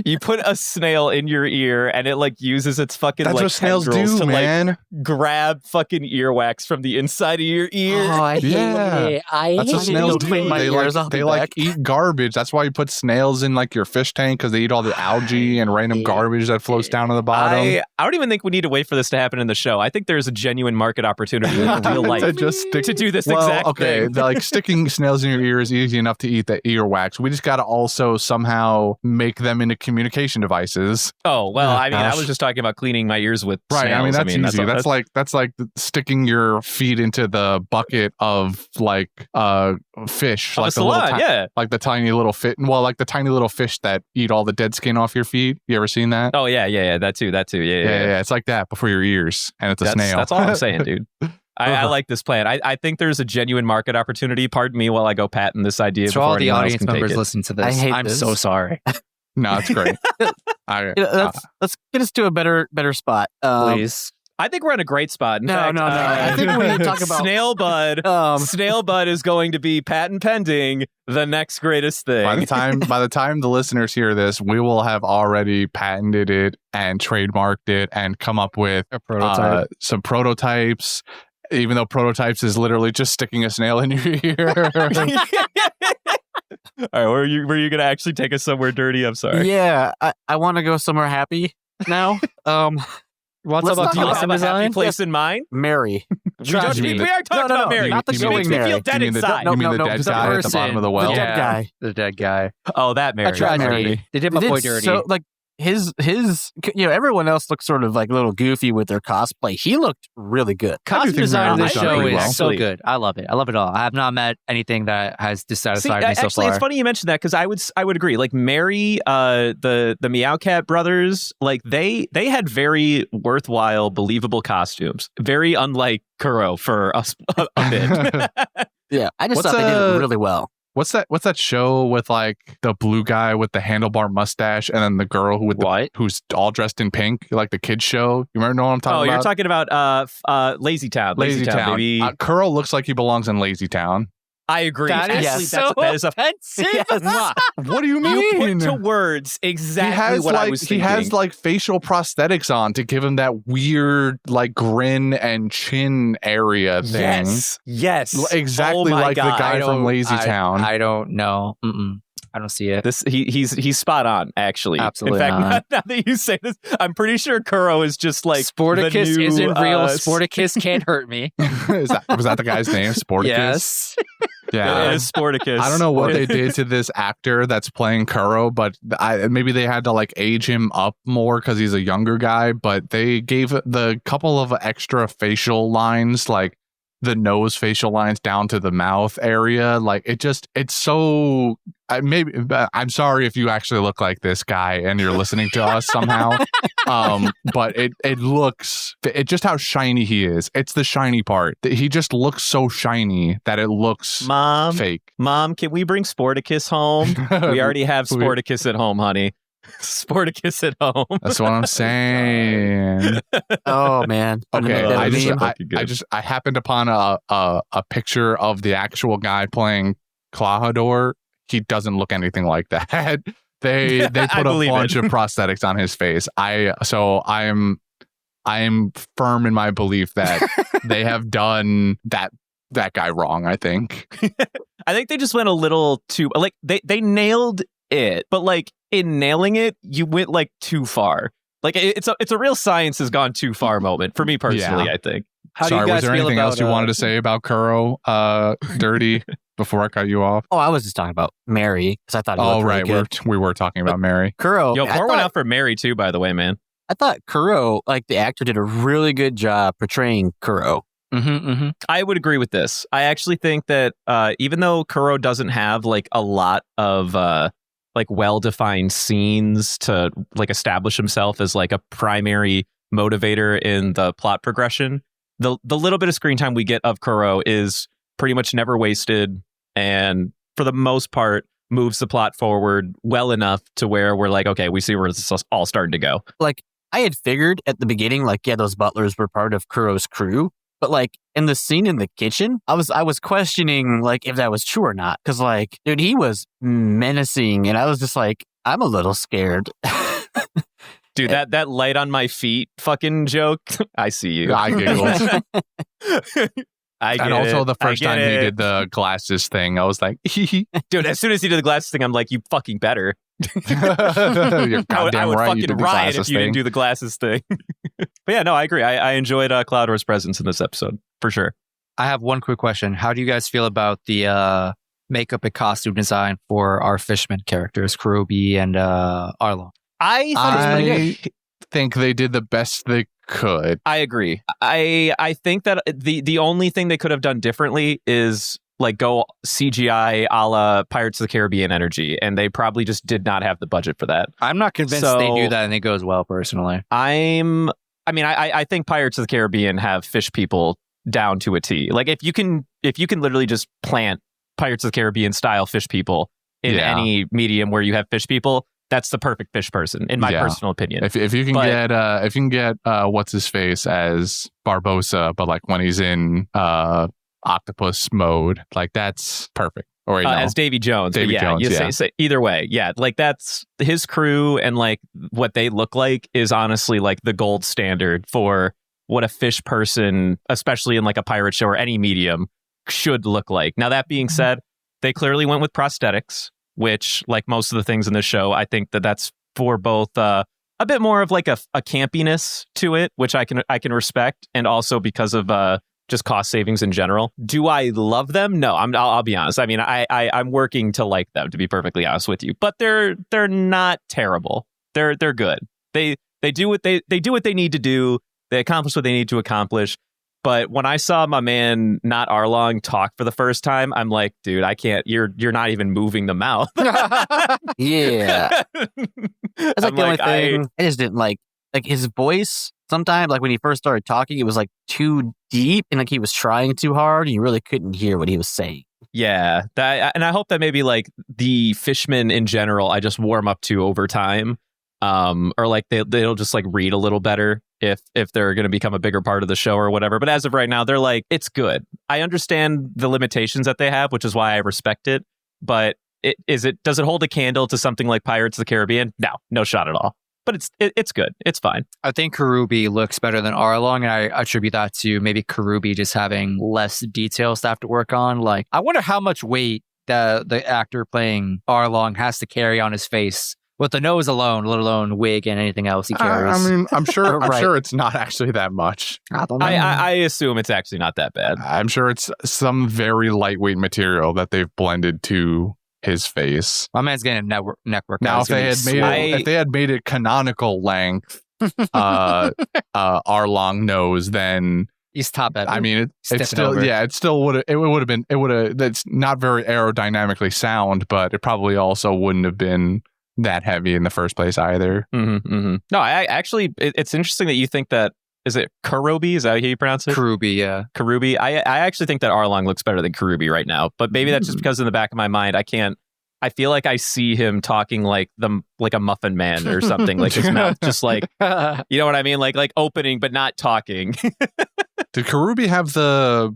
You put a snail in your ear and it like uses its fucking That's like what snails tendrils do, to man. like grab fucking earwax from the inside of your ear. Oh, I hate Yeah. it. I That's hate what snails it. do. Clean my They ears, I'll like be they like back. eat garbage. That's why you put snails in like your fish tank because they eat all the algae and random garbage that floats down to the bottom. I don't even think we need to wait for this to happen in the show. I think there's a genuine market opportunity in real life To just stick to do this exact thing. Like sticking snails in your ear is easy enough to eat the earwax. We just got to also somehow make them into communication devices. Oh, well, I mean, I Gosh. was just talking about cleaning my ears with Right. snails. I mean, that's easy. all- That's like sticking your feet into the bucket of like fish, of like a salon, yeah. like the tiny little like the tiny little fish that eat all the dead skin off your feet. You ever seen that? Oh, yeah, that too, yeah. It's like that before your ears, and it's a snail. That's all I'm saying, dude. I like this plan. I think there's a genuine market opportunity. Pardon me while I go patent this idea. To all before the anyone else audience can take members it. listening to this, I hate I'm this. so sorry. No, it's great. Let's get us to a better spot. Please. I think we're in a great spot. In No, fact, no. I think we need to talk about Snail Bud. Snail Bud is going to be patent pending the next greatest thing. By the time the listeners hear this, we will have already patented it and trademarked it and come up with A prototype. some prototypes. Even though prototypes is literally just sticking a snail in your ear. All right, were you going to actually take us somewhere dirty? I'm sorry. Yeah, I want to go somewhere happy now. Want Let's to talk talk Do you about have custom a happy design? place in mind? Mary. We are talking about Mary. not the She makes going me feel Mary. dead You mean the- inside. you mean the No, dead the guy at the person. bottom of the well? The dead Yeah. guy. The dead guy. Oh, that Mary. A tragedy. Mary. They did my They boy did dirty. So, like, his everyone else looked sort of like a little goofy with their cosplay. He looked really good. Costume think design of Mary this done show pretty is well. so good. I love it. I love it all. I have not met anything that has See, dissatisfied me so actually, far. it's funny you mentioned that because I would agree. Like Mary, the Meowcat brothers, like they had very worthwhile, believable costumes. Very unlike Kuro for a bit. Yeah, I just What's thought they did it really well. What's that show with like the blue guy with the handlebar mustache and then the girl who's all dressed in pink, like the kids show? You remember what I'm talking about? You're talking about Lazy Town. Lazy Town. baby. Curl looks like he belongs in Lazy Town. I agree. That is Actually, so that is a offensive. Yes. What do you you mean? put to words exactly he has what I like was he thinking. has like facial prosthetics on to give him that weird like grin and chin area thing. Yes. Exactly Oh my like God. the guy from Lazy Town. I don't know. I don't see it. He's spot on, actually. Absolutely In fact, not. now that you say this, I'm pretty sure Kuro is just like Sporticus the new, isn't real. uh, Sporticus can't hurt me. was that the guy's name? Sporticus? Yes. Yeah. It is Sporticus. I don't know what they did to this actor that's playing Kuro, but maybe they had to like age him up more because he's a younger guy. But they gave the couple of extra facial lines, like the nose facial lines down to the mouth area. Like it's so I'm sorry if you actually look like this guy and you're listening to us somehow. But it looks just how shiny he is. It's the shiny part. He just looks so shiny that it looks fake. Mom, can we bring Sporticus home? We already have Sporticus at home, honey. Sporticus at home. That's what I'm saying. Oh man. Okay, I happened upon a picture of the actual guy playing Clahador. He doesn't look anything like that. They put a bunch of prosthetics on his face. I'm firm in my belief that they have done that guy wrong, I think. I think they just went a little too like they nailed it, but like in nailing it, you went like too far. Like it's a real science has gone too far moment for me personally. I think. Sorry, was there anything else you wanted to say about Kuro, Derty, before I cut you off? Oh, I was just talking about Mary because I thought. Oh, right, really we were talking about Mary. Kuro. Yo, pour one out for Mary too, by the way, man. I thought Kuro, like the actor, did a really good job portraying Kuro. I would agree with this. I actually think that even though Kuro doesn't have like a lot of like well-defined scenes to like establish himself as like a primary motivator in the plot progression, the little bit of screen time we get of Kuro is pretty much never wasted, and for the most part moves the plot forward well enough to where we're like, okay, we see where this is all starting to go. Like I had figured at the beginning, like, yeah, those butlers were part of Kuro's crew. But like in the scene in the kitchen, I was questioning like if that was true or not. Because like, dude, he was menacing, and I was just like, I'm a little scared. Dude, that light on my feet fucking joke. I see you. I giggled. And also the first time he did the glasses thing, I was like, dude, as soon as he did the glasses thing, I'm like, you fucking better. You're goddamn I would right. fucking riot if you didn't do the glasses thing. But yeah, no, I agree. I enjoyed Cloudor's presence in this episode for sure. I have one quick question. How do you guys feel about the makeup and costume design for our fisherman characters, Kurobi and Arlong? I think they did the best they could. I agree. I think that the only thing they could have done differently is like go CGI a la Pirates of the Caribbean energy, and they probably just did not have the budget for that. I'm not convinced they do that and it goes well, personally. I think Pirates of the Caribbean have fish people down to a T. Like if you can literally just plant Pirates of the Caribbean style fish people in any medium where you have fish people, that's the perfect fish person, in my personal opinion. If you can get what's his face as Barbosa, but like when he's in octopus mode, like that's perfect. Or as Davy Jones. Say either way, like that's his crew, and like what they look like is honestly like the gold standard for what a fish person, especially in like a pirate show or any medium, should look like. Now that being said, they clearly went with prosthetics, which, like most of the things in this show, I think that's for both a bit more of like a campiness to it, which I can respect, and also because of just cost savings in general. Do I love them? No, I'll be honest. I mean, I'm working to like them, to be perfectly honest with you. But they're not terrible. They're good. They do what they need to do. They accomplish what they need to accomplish. But when I saw my man, not Arlong, talk for the first time, I'm like, dude, I can't. You're not even moving the mouth. Yeah, that's like the only thing. I just didn't like his voice. Sometimes, like when he first started talking, it was like too deep, and like he was trying too hard, and you really couldn't hear what he was saying. Yeah, and I hope that maybe like the fishmen in general, I just warm up to over time, or like they'll just like read a little better if they're going to become a bigger part of the show or whatever. But as of right now, they're like, it's good. I understand the limitations that they have, which is why I respect it. But does it hold a candle to something like Pirates of the Caribbean? No shot at all. But it's good. It's fine. I think Kurobi looks better than Arlong, and I attribute that to maybe Kurobi just having less details to have to work on. Like, I wonder how much weight the actor playing Arlong has to carry on his face with the nose alone, let alone wig and anything else he carries. I mean, I'm sure. I'm sure it's not actually that much. I don't know. I assume it's actually not that bad. I'm sure it's some very lightweight material that they've blended to his face. My man's getting a neck work. Now, if they had made it canonical length, Arlong nose, then He's top heavy. I mean, it Stepping still, over. yeah, it would have been, that's not very aerodynamically sound, but it probably also wouldn't have been that heavy in the first place either. No, I actually, it's interesting that you think that, is it Karubi? Is that how you pronounce it? Karubi, yeah. Karubi. I actually think that Arlong looks better than Karubi right now, but maybe that's just because in the back of my mind, I feel like I see him talking like a muffin man or something, like his mouth just like, you know what I mean? Like opening, but not talking. Did Karubi have the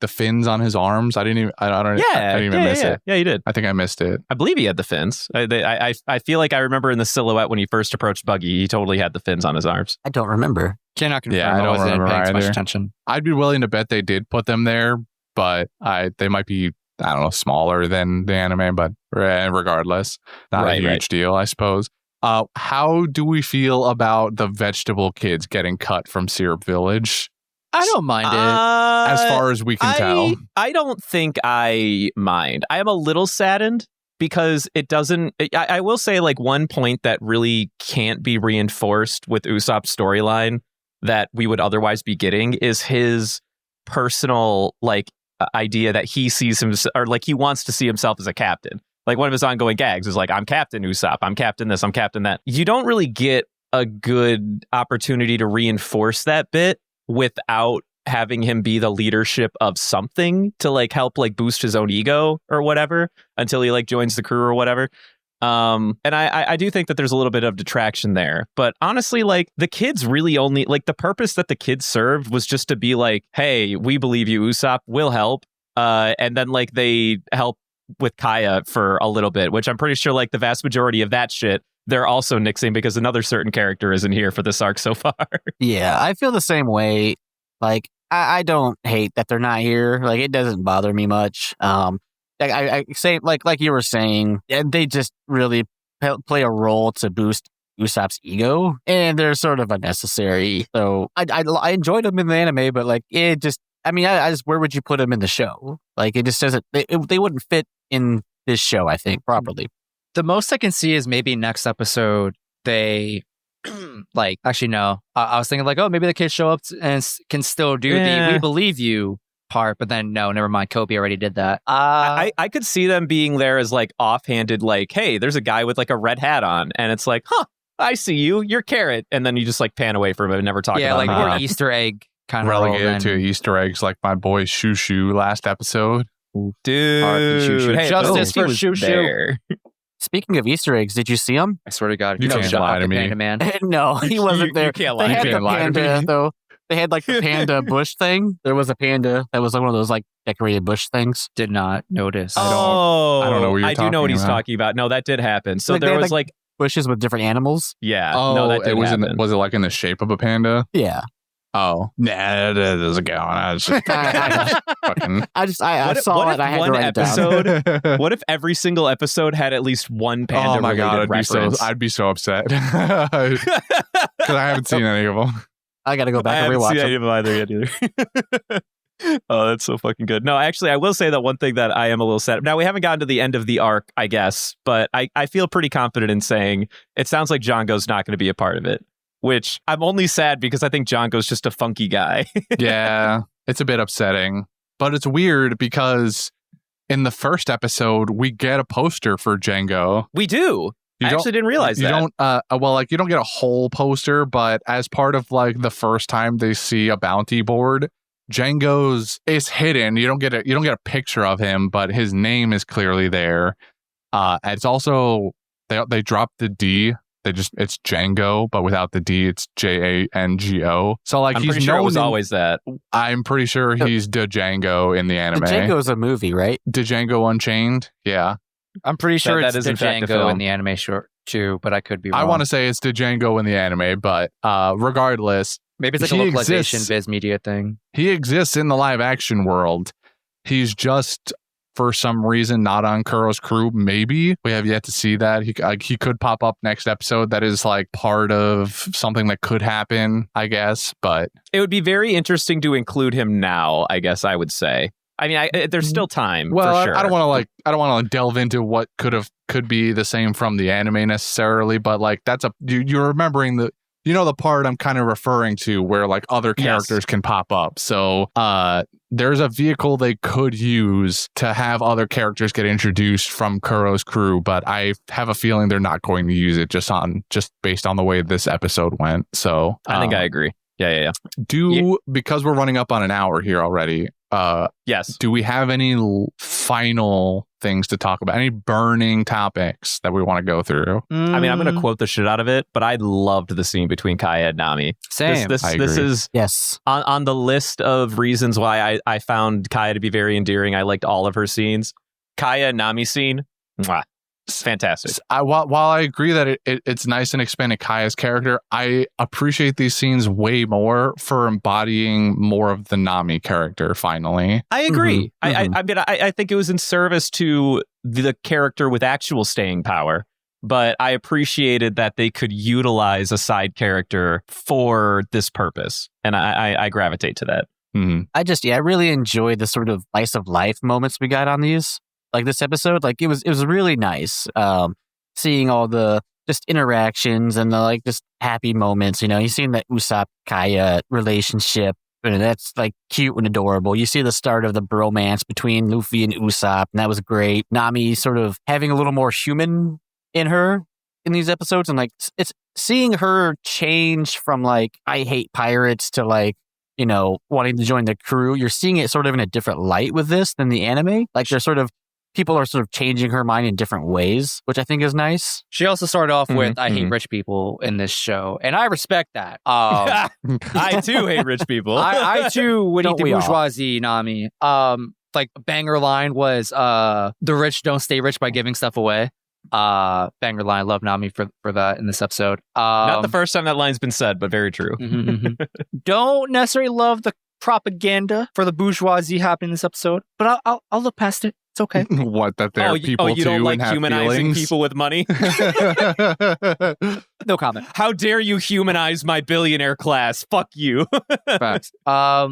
fins on his arms? I didn't even miss it. Yeah, he did. I think I missed it. I believe he had the fins. I feel like I remember in the silhouette when he first approached Buggy, he totally had the fins on his arms. I don't remember. Cannot confirm. Yeah, I don't wasn't remember paying too much either. attention. I'd be willing to bet they did put them there, but they might be, I don't know, smaller than the anime, but regardless, not a huge deal, I suppose. How do we feel about the vegetable kids getting cut from Syrup Village? I don't mind it. As far as we can tell. I don't think I mind. I am a little saddened because it doesn't. I will say, like, one point that really can't be reinforced with Usopp's storyline that we would otherwise be getting is his personal, like, idea that he sees himself, or like he wants to see himself as a captain. Like, one of his ongoing gags is like, I'm Captain Usopp, I'm Captain this, I'm Captain that. You don't really get a good opportunity to reinforce that bit without having him be the leadership of something to like help like boost his own ego or whatever until he like joins the crew or whatever. And I do think that there's a little bit of detraction there, but honestly, like the kids really only like the purpose that the kids served was just to be like, hey, we believe you, Usopp, we'll help. And then like they help with Kaya for a little bit, which I'm pretty sure like the vast majority of that shit they're also nixing because another certain character isn't here for this arc so far. Yeah, I feel the same way. Like, I don't hate that they're not here. Like, it doesn't bother me much. I say, like you were saying, they just really play a role to boost Usopp's ego, and they're sort of unnecessary. So I enjoyed them in the anime, but like, it just, I mean, I just, where would you put them in the show? Like, it just doesn't, they wouldn't fit in this show, I think, properly. The most I can see is maybe next episode they like, actually no, I was thinking like, oh, maybe the kids show up and can still do the we believe you part, but then no, never mind, Kobe already did that. I could see them being there as like offhanded, like, hey, there's a guy with like a red hat on, and it's like, huh, I see you, you're Carrot, and then you just like pan away from it and never talk about like it. more Easter egg kind of relegated to Easter eggs like my boy Shoo Shoo last episode. Dude, hey, justice for Shoo Shoo. Speaking of Easter eggs, did you see them? I swear to God, you can't lie to me. Panda Man. No, he wasn't there. You can't lie. They had You can't the lie to panda, me. though. They had like the panda bush thing. There was a panda that was like one of those like decorated bush things. Did not notice. I don't know what you're I do know what talking he's about. talking about. No, that did happen. So Like, there they had, was like, Bushes with different animals. yeah, Oh, no, that did happen. was it like in the shape of a panda? Yeah. Oh, nah, that doesn't count. I was just fucking. I saw it. I had to write it down. What if every single episode had at least one panda Oh my god, reference? I'd be so upset because I haven't seen any of them. I got to go I back and haven't rewatch seen it. any of them either. Oh, that's so fucking good. No, actually, I will say that one thing that I am a little sad. Now, we haven't gotten to the end of the arc, I guess, but I feel pretty confident in saying it sounds like Django's not going to be a part of it. Which I'm only sad because I think Django's just a funky guy. Yeah, it's a bit upsetting, but it's weird because in the first episode we get a poster for Django. We do. I actually didn't realize you that. You don't get a whole poster, but as part of like the first time they see a bounty board, Django's is hidden. You don't get a picture of him, but his name is clearly there. It's also they dropped the D. It's Django, but without the D, it's Jango. So like I'm he's pretty sure it was known always that. I'm pretty sure he's Django in the anime. Django's a movie, right? Django Unchained, yeah. I'm pretty sure That it's is in fact a Django film. in the anime short too, but I could be wrong. I want to say it's Django in the anime, but regardless, maybe it's like a he localization exists. Viz Media thing. He exists in the live action world. He's just for some reason not on Kuro's crew. Maybe we have yet to see that. He could pop up next episode. That is like part of something that could happen, I guess. But It would be very interesting to include him now, I guess I would say. I mean, there's still time. well, for sure. I don't want to delve into what could be the same from the anime necessarily. But like you're remembering the part I'm kind of referring to where like other characters can pop up. So there's a vehicle they could use to have other characters get introduced from Kuro's crew, but I have a feeling they're not going to use it just based on the way this episode went. So I think I agree. Yeah. Because we're running up on an hour here already. Yes. Do we have any final things to talk about? Any burning topics that we want to go through? I mean, I'm going to quote the shit out of it, but I loved the scene between Kaya and Nami. Same. This I agree. is on the list of reasons why I found Kaya to be very endearing. I liked all of her scenes. Kaya and Nami scene, mwah. Fantastic. While I agree that it's nice and expanding Kaya's character, I appreciate these scenes way more for embodying more of the Nami character. Finally, I agree. I think it was in service to the character with actual staying power, but I appreciated that they could utilize a side character for this purpose, and I gravitate to that. Mm-hmm. I really enjoyed the sort of slice of life moments we got on these. Like this episode, like it was really nice seeing all the just interactions and the like just happy moments. You've seen that Usopp Kaya relationship, and that's like cute and adorable. You see the start of the bromance between Luffy and Usopp, and that was great. Nami sort of having a little more human in her in these episodes, and like it's seeing her change from like I hate pirates to like wanting to join the crew. You're seeing it sort of in a different light with this than the anime. Like people are sort of changing her mind in different ways, which I think is nice. She also started off with, I hate rich people in this show. And I respect that. I too hate rich people. I too would eat Don't the we all? bourgeoisie, Nami. Like a banger line was, the rich don't stay rich by giving stuff away. Banger line. Love Nami for that in this episode. Not the first time that line's been said, but very true. Don't necessarily love the propaganda for the bourgeoisie happening in this episode, but I'll look past it. It's okay. What, that they're people you too don't like and have humanizing feelings? people with money? No comment. How dare you humanize my billionaire class? Fuck you. Facts. I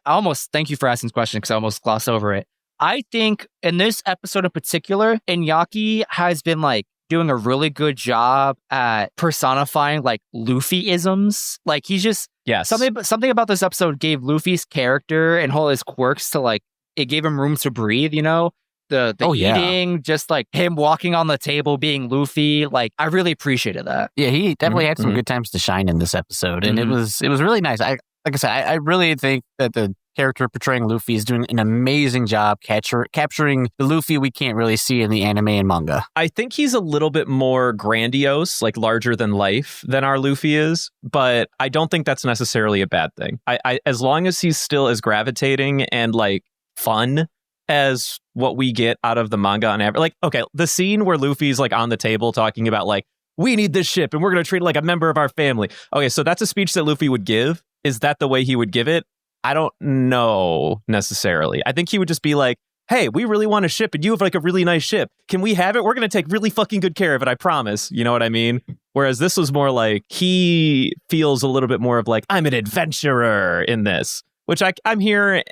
almost thank you for asking this question because I almost glossed over it. I think in this episode in particular, Iñaki has been like doing a really good job at personifying like Luffy-isms. Like he's just something about this episode gave Luffy's character and all his quirks to like it gave him room to breathe. The eating, just like him walking on the table being Luffy. Like I really appreciated that. Yeah, he definitely had some good times to shine in this episode, and it was really nice. Like I said, I really think that the character portraying Luffy is doing an amazing job capturing the Luffy we can't really see in the anime and manga. I think he's a little bit more grandiose, like larger than life than our Luffy is, but I don't think that's necessarily a bad thing. I as long as he's still as gravitating and like fun as what we get out of the manga on average. Like, okay, the scene where Luffy's like on the table talking about like, we need this ship and we're going to treat it like a member of our family. Okay, so that's a speech that Luffy would give. Is that the way he would give it? I don't know necessarily. I think he would just be like, hey, we really want a ship and you have like a really nice ship. Can we have it? We're going to take really fucking good care of it. I promise. You know what I mean? Whereas this was more like he feels a little bit more of like, I'm an adventurer in this, which I'm here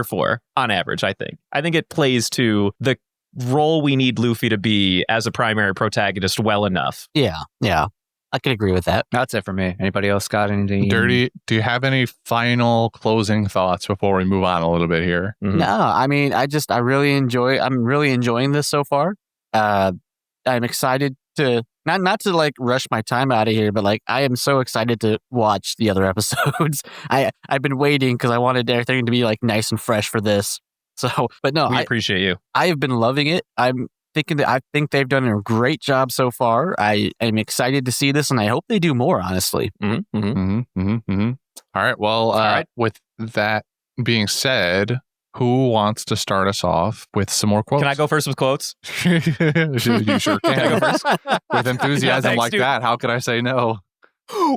for on average. I think it plays to the role we need Luffy to be as a primary protagonist well enough. Yeah. I can agree with that. That's it for me. Anybody else got anything? Derty, do you have any final closing thoughts before we move on a little bit here? Mm-hmm. No, I mean, I'm really enjoying this so far. I'm excited to not to like rush my time out of here, but like I am so excited to watch the other episodes. I've been waiting because I wanted everything to be like nice and fresh for this. So, but no, we appreciate you. I have been loving it. I think they've done a great job so far. I am excited to see this, and I hope they do more. Honestly. All right. Well, with that being said, who wants to start us off with some more quotes? Can I go first with quotes? You sure can. Can I go first? With enthusiasm thanks, like dude. that, how could I say no?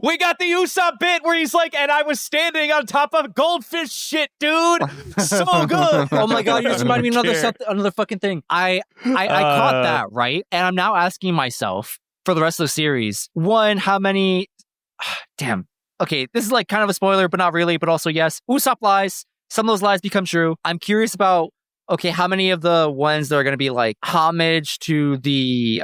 We got the Usopp bit where he's like, and I was standing on top of goldfish shit, dude. So good. Oh my god, you just reminded me of another fucking thing. I caught that, right? And I'm now asking myself for the rest of the series, one, how many damn. Okay, this is like kind of a spoiler, but not really, but also yes. Usopp lies. Some of those lies become true. I'm curious about how many of the ones that are gonna be like homage to the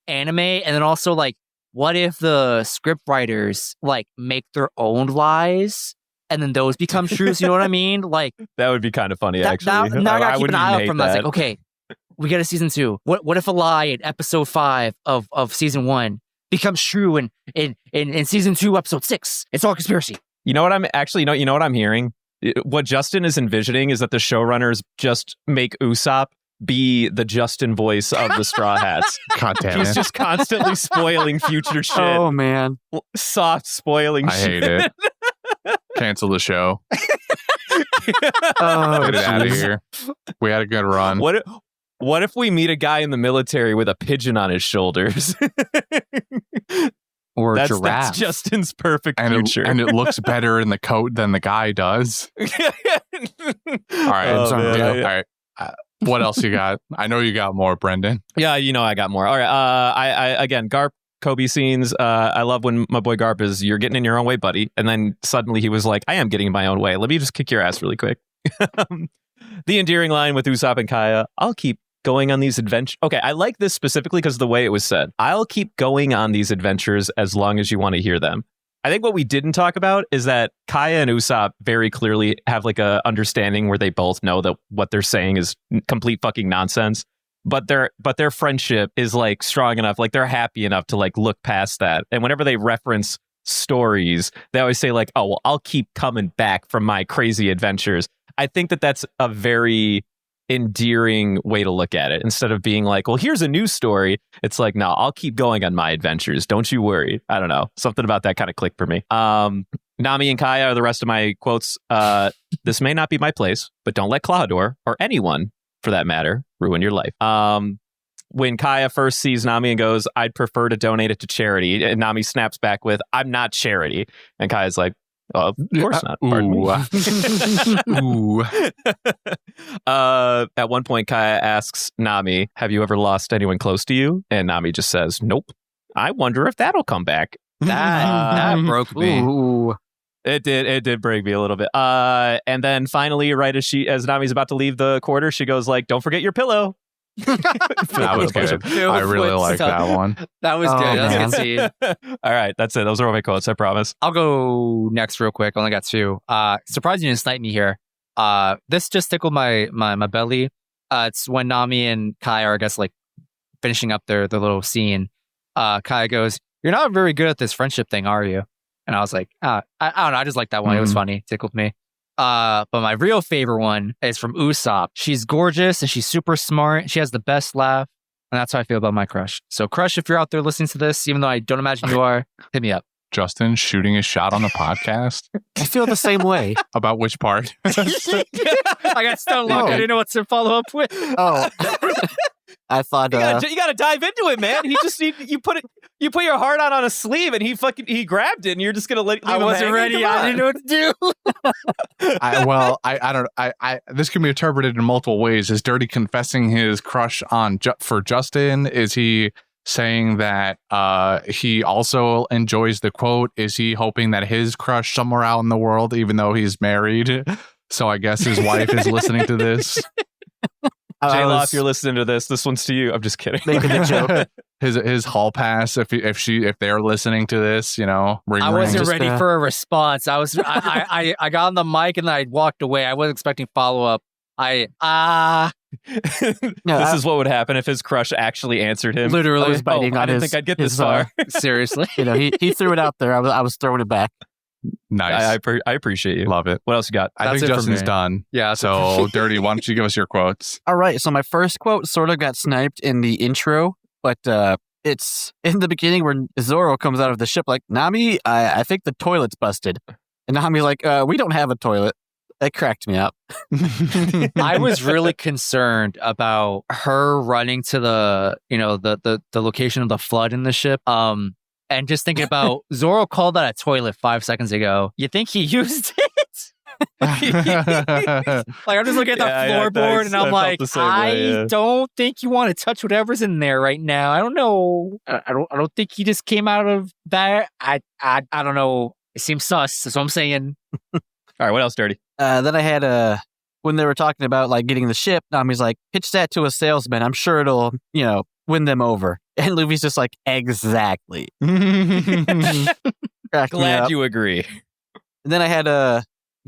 anime, and then also like what if the script writers like make their own lies and then those become truths? You know what I mean? Like That would be kind of funny, actually. Now I gotta keep an wouldn't eye even out hate from that. It's that. like, okay, we got a season 2. What if a lie in episode 5 of season 1 becomes true in season 2, episode 6? It's all conspiracy. You know what I'm actually, you know what I'm hearing? What Justin is envisioning is that the showrunners just make Usopp be the Justin voice of the Straw Hats. God damn He's it. just constantly spoiling future shit. Oh man. Soft spoiling I shit. hate it. Cancel the show. Oh, Get it out of jeez. here. We had a good run. What if we meet a guy in the military with a pigeon on his shoulders? Or That's giraffe. Justin's perfect And future. it looks better in the coat than the guy does. All right. Oh, sorry, man. yeah, all right. What else you got? I know you got more, Brendan. Yeah, you know I got more. All right. I again, Garp, Kobe scenes. I love when my boy Garp is, you're getting in your own way, buddy. And then suddenly he was like, I am getting in my own way. Let me just kick your ass really quick. The endearing line with Usopp and Kaya, I'll keep going on these adventures. Okay, I like this specifically because of the way it was said. I'll keep going on these adventures as long as you want to hear them. I think what we didn't talk about is that Kaya and Usopp very clearly have like a understanding where they both know that what they're saying is complete fucking nonsense. But their friendship is like strong enough, like they're happy enough to like look past that. And whenever they reference stories, they always say like, "Oh, well, I'll keep coming back from my crazy adventures." I think that that's a very endearing way to look at it. Instead of being like, well, here's a new story, it's like, no, I'll keep going on my adventures, don't you worry. I don't know, something about that kind of clicked for me. Nami and Kaya are the rest of my quotes. This may not be my place, but don't let Claudor, or anyone for that matter, ruin your life. When Kaya first sees Nami and goes, I'd prefer to donate it to charity, and Nami snaps back with, I'm not charity, and Kaya's like, oh, of course not. Pardon me. Ooh. At one point, Kaya asks Nami, have you ever lost anyone close to you? And Nami just says, nope. I wonder if that'll come back. That broke me. Ooh. It did break me a little bit. And then finally, right as Nami's about to leave the quarter, she goes like, don't forget your pillow. That was good. I really like that one. That was Oh, good. That's a man. good scene. All right, that's it. Those are all my quotes, I promise. I'll go next real quick. I only got 2. Surprised you didn't snipe me here. This just tickled my belly. It's when Nami and Kaya are, I guess, like finishing up their little scene. Kaya goes, you're not very good at this friendship thing, are you? And I was like, I don't know. I just like that one. It was funny. Tickled me. But my real favorite one is from Usopp. She's gorgeous and she's super smart. She has the best laugh. And that's how I feel about my crush. So crush, if you're out there listening to this, even though I don't imagine you are, hit me up. Justin shooting a shot on the podcast. I feel the same way. About which part? I got stoned. No. I didn't know what to follow up with. Oh. I thought You gotta dive into it, man. He just you put your heart out on a sleeve, and he grabbed it, and you're just gonna leave I him wasn't hanging? ready. Come I on. didn't know what to do. I don't. This can be interpreted in multiple ways. Is Derty confessing his crush on for Justin? Is he saying that he also enjoys the quote? Is he hoping that his crush somewhere out in the world, even though he's married, so I guess his wife is listening to this? J-Law, if you're listening to this one's to you. I'm just kidding. making a joke. his hall pass, if they're listening to this, ring, I wasn't Just, ready for a response. I got on the mic and I walked away. I wasn't expecting follow up. This is what would happen if his crush actually answered him. Literally. I was biting I on didn't his- think I'd get this his, far. Seriously. He threw it out there. I was throwing it back. Nice. I appreciate you. Love it. What else you got? I That's think it for Justin's me. done. Yeah. So, Derty, why don't you give us your quotes? All right. So my first quote sort of got sniped in the intro, but it's in the beginning where Zoro comes out of the ship like, Nami, I think the toilet's busted. And Nami's like, we don't have a toilet. That cracked me up. I was really concerned about her running to the location of the flood in the ship. And just thinking about Zoro called that a toilet 5 seconds ago. You think he used it? Like I'm just looking at the floorboard and I'm like, I don't think you want to touch whatever's in there right now. I don't know. I don't think he just came out of that. I don't know. It seems sus. That's what I'm saying. All right, what else, Derty? Then I had when they were talking about like getting the ship, Nami's like, pitch that to a salesman. I'm sure it'll, win them over. And Luffy's just like, exactly. Glad you agree. And then I had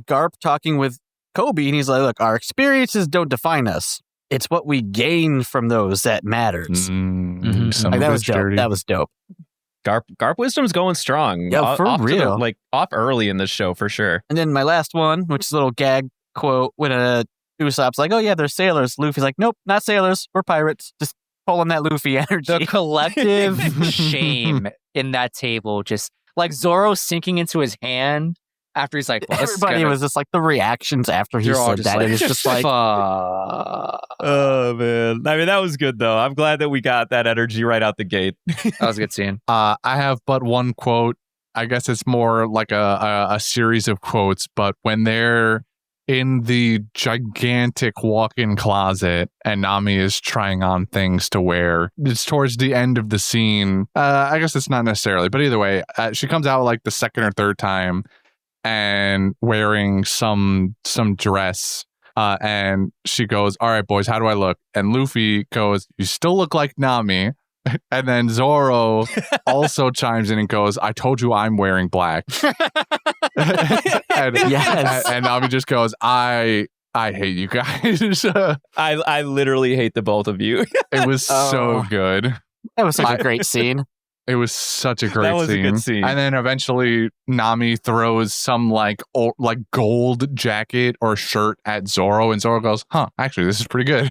Garp talking with Kobe, and he's like, look, our experiences don't define us. It's what we gain from those that matters. Like, that was dope. Dirty. That was dope. Garp wisdom's going strong. Yeah, for real. Off early in this show for sure. And then my last one, which is a little gag quote, when Usopp's like, oh yeah, they're sailors. Luffy's like, nope, not sailors. We're pirates. Just pulling that Luffy energy. The collective shame in that table, just like Zoro sinking into his hand after he's like, well, everybody was just like the reactions after he said that. Like, it was just like, oh man. I mean, that was good though. I'm glad that we got that energy right out the gate. That was a good scene. I have but one quote. I guess it's more like a series of quotes, but when they're in the gigantic walk-in closet and Nami is trying on things to wear, it's towards the end of the scene. I guess it's not necessarily, but either way, she comes out like the second or third time and wearing some dress, and she goes, all right, boys, how do I look? And Luffy goes, you still look like Nami. And then Zoro also chimes in and goes, I told you I'm wearing black. and Nami just goes, I hate you guys. I literally hate the both of you. It was so good. That was such a great scene. It was such a great That was a good scene. And then eventually Nami throws some like gold jacket or shirt at Zoro, and Zoro goes, actually, this is pretty good.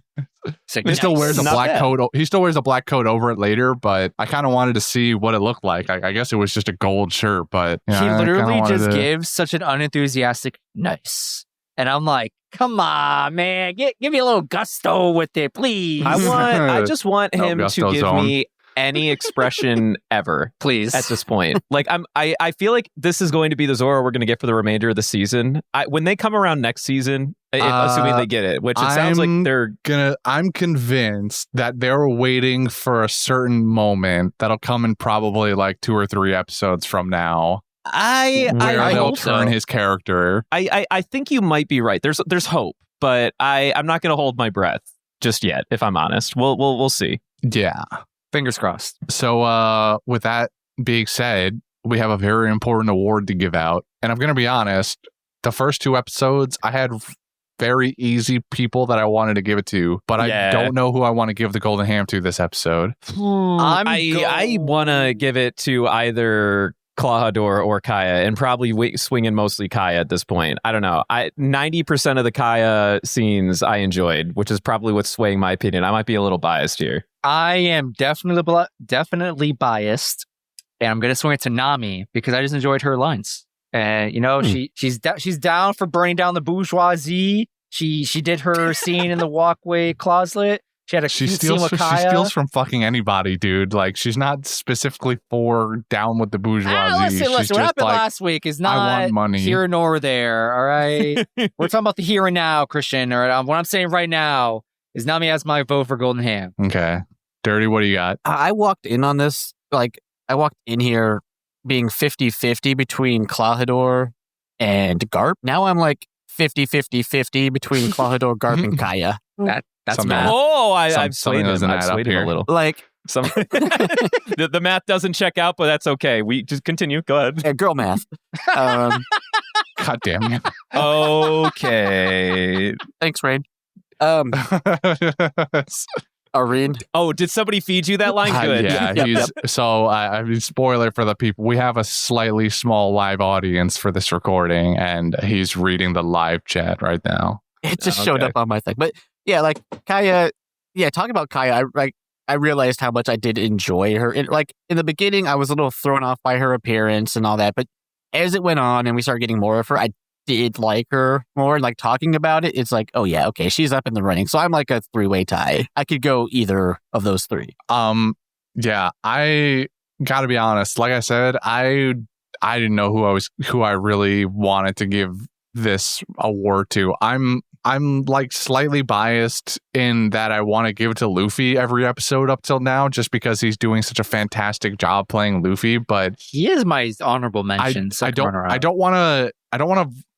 He still wears a black coat. He still wears a black coat over it later, but I kind of wanted to see what it looked like. I guess it was just a gold shirt, but he literally just gives such an unenthusiastic nice. And I'm like, come on, man, give me a little gusto with it, please. I just want him to give me any expression ever, please, at this point. Like I feel like this is going to be the Zoro we're going to get for the remainder of the season. When they come around next season, assuming they get it, which it sounds like they're gonna. I'm convinced that they're waiting for a certain moment that'll come in probably like 2 or 3 episodes from now. I hope turn his character. I think you might be right. There's hope, but I'm not going to hold my breath just yet. If I'm honest, we'll see. Yeah. Fingers crossed. So with that being said, we have a very important award to give out. And I'm going to be honest, the first 2 episodes, I had very easy people that I wanted to give it to, but I don't know who I want to give the golden ham to this episode. I want to give it to either Clawhador or Kaya, and probably swinging mostly Kaya at this point. I don't know. 90% of the Kaya scenes I enjoyed, which is probably what's swaying my opinion. I might be a little biased here. I am definitely biased, and I'm going to swing it to Nami because I just enjoyed her lines. And she's down for burning down the bourgeoisie. She did her scene in the walkway closet. She had a cute scene with Kaya. She steals from fucking anybody, dude. Like, she's not specifically for down with the bourgeoisie. Listen. What happened last week is not here nor there, all right? We're talking about the here and now, Christian. All right? What I'm saying right now is Nami has my vote for golden ham. Okay. Dirty, what do you got? I walked in on this, I walked in here being 50-50 between Clawhador and Garp. Now I'm like 50-50 between Clawhador, Garp, and Kaya. That's math. Oh, I've swayed him a little. Like, the math doesn't check out, but that's okay. We just continue. Go ahead. Yeah, girl math. God damn you. Okay. Thanks, Rain. Areen. Oh, did somebody feed you that line? Good. Yeah. So, I mean, spoiler for the people. We have a slightly small live audience for this recording, and he's reading the live chat right now. It just showed up on my thing. But yeah, like Kaya, talking about Kaya, I realized how much I did enjoy her. In the beginning, I was a little thrown off by her appearance and all that. But as it went on and we started getting more of her, I did like her more. Like, talking about it, it's like, oh yeah, okay, she's up in the running. So I'm like a 3-way tie. I could go either of those 3. Yeah, I gotta be honest. Like I said, I didn't know who I really wanted to give this award to. I'm like slightly biased in that I want to give it to Luffy every episode up till now, just because he's doing such a fantastic job playing Luffy. But he is my honorable mention.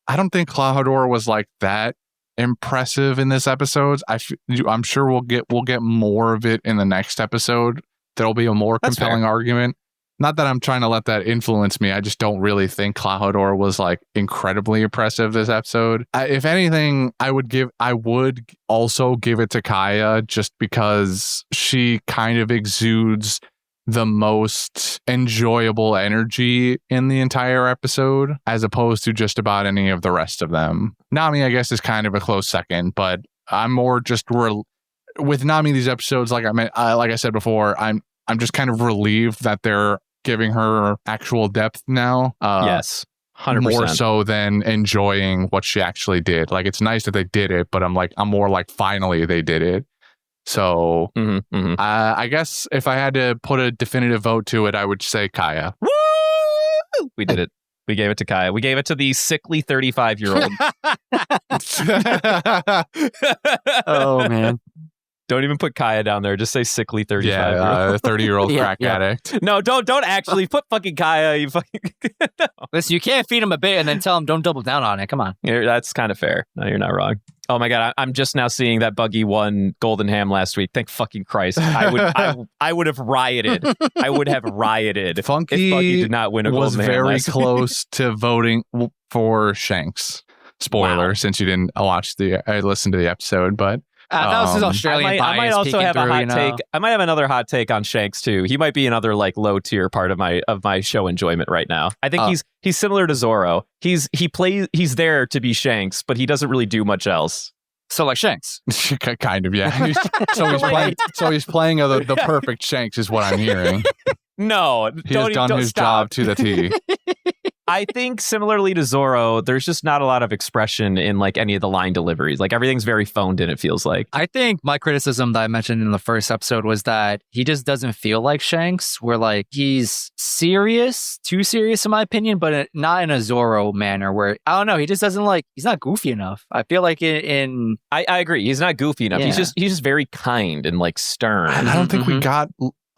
I don't think Clawhador was like that impressive in this episode. I'm sure we'll get more of it in the next episode. There'll be a more compelling argument. Not that I'm trying to let that influence me. I just don't really think Klahadore was like incredibly impressive this episode. If anything, I would also give it to Kaya just because she kind of exudes the most enjoyable energy in the entire episode as opposed to just about any of the rest of them. Nami, I guess, is kind of a close second, but I'm more just with Nami these episodes. Like I said before, I'm just kind of relieved that they're giving her actual depth now. Yes, 100%. More so than enjoying what she actually did. Like, it's nice that they did it, but I'm more like, finally they did it. So I guess if I had to put a definitive vote to it, I would say Kaya. Woo! We did it. We gave it to Kaya. We gave it to the sickly 35-year-old. Oh, man. Don't even put Kaya down there. Just say sickly 35-year-old. 30-year-old crack addict. No, don't actually put fucking Kaya. You fucking no. Listen, you can't feed him a bit and then tell him don't double down on it. Come on. That's kind of fair. No, you're not wrong. Oh my God, I'm just now seeing that Buggy won Golden Ham last week. Thank fucking Christ. I would have rioted. I would have rioted Funky if Buggy did not win a Golden Ham. Was very close to voting for Shanks. Spoiler, since you didn't listen to the episode, but that was his Australian bias. I might also have a hot take. Know? I might have another hot take on Shanks too. He might be another like low tier part of my show enjoyment right now. I think he's similar to Zoro. He's there to be Shanks, but he doesn't really do much else. So like Shanks, kind of, yeah. So he's playing the perfect Shanks, is what I'm hearing. No, he has done his job to the T. I think similarly to Zoro, there's just not a lot of expression in like any of the line deliveries. Like everything's very phoned in, it feels like. I think my criticism that I mentioned in the first episode was that he just doesn't feel like Shanks, where like he's serious, too serious in my opinion, but not in a Zoro manner where, I don't know, he just doesn't he's not goofy enough. I feel like I agree. He's not goofy enough. Yeah. He's just very kind and like stern. I don't think we got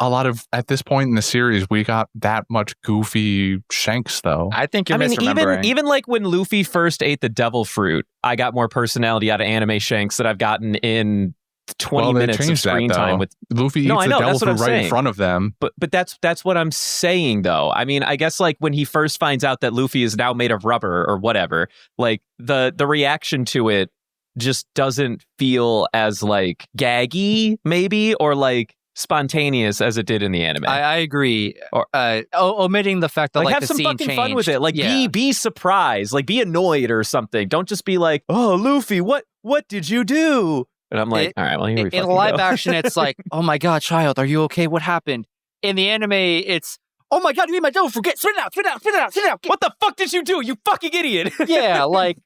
a lot of, at this point in the series, we got that much goofy Shanks, though. I think you're misremembering. Even like when Luffy first ate the devil fruit, I got more personality out of anime Shanks that I've gotten in 20 minutes of screen time with Luffy eats the devil fruit right in front of them. But that's what I'm saying, though. I mean, I guess like when he first finds out that Luffy is now made of rubber or whatever, like the reaction to it just doesn't feel as like gaggy, maybe, or like spontaneous as it did in the anime. I agree. Omitting the fact that like have the some scene fucking changed. fun with it. Like be surprised. Like be annoyed or something. Don't just be like, oh, Luffy, what did you do? And I'm like, all right, well, here we in live action, it's like, oh my God, child, are you okay? What happened? In the anime, it's, oh my God, you made my devil fruit. Spit it out. What the fuck did you do? You fucking idiot. Yeah, like.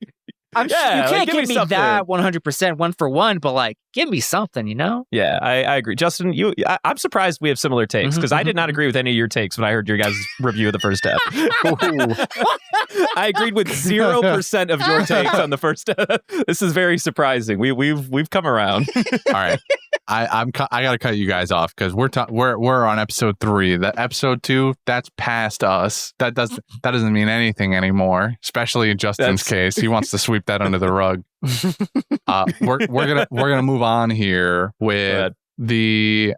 You can't give me something. that 100% one for one, but like, give me something, you know? Yeah, I agree. Justin, I'm surprised we have similar takes because I did not agree with any of your takes when I heard your guys' review of the first step. I agreed with 0% of your takes on the first step. This is very surprising. We've come around. All right. I gotta cut you guys off because we're on episode 3. That episode 2, that's past us. That doesn't mean anything anymore. Especially in Justin's case, he wants to sweep that under the rug. We're gonna move on here with the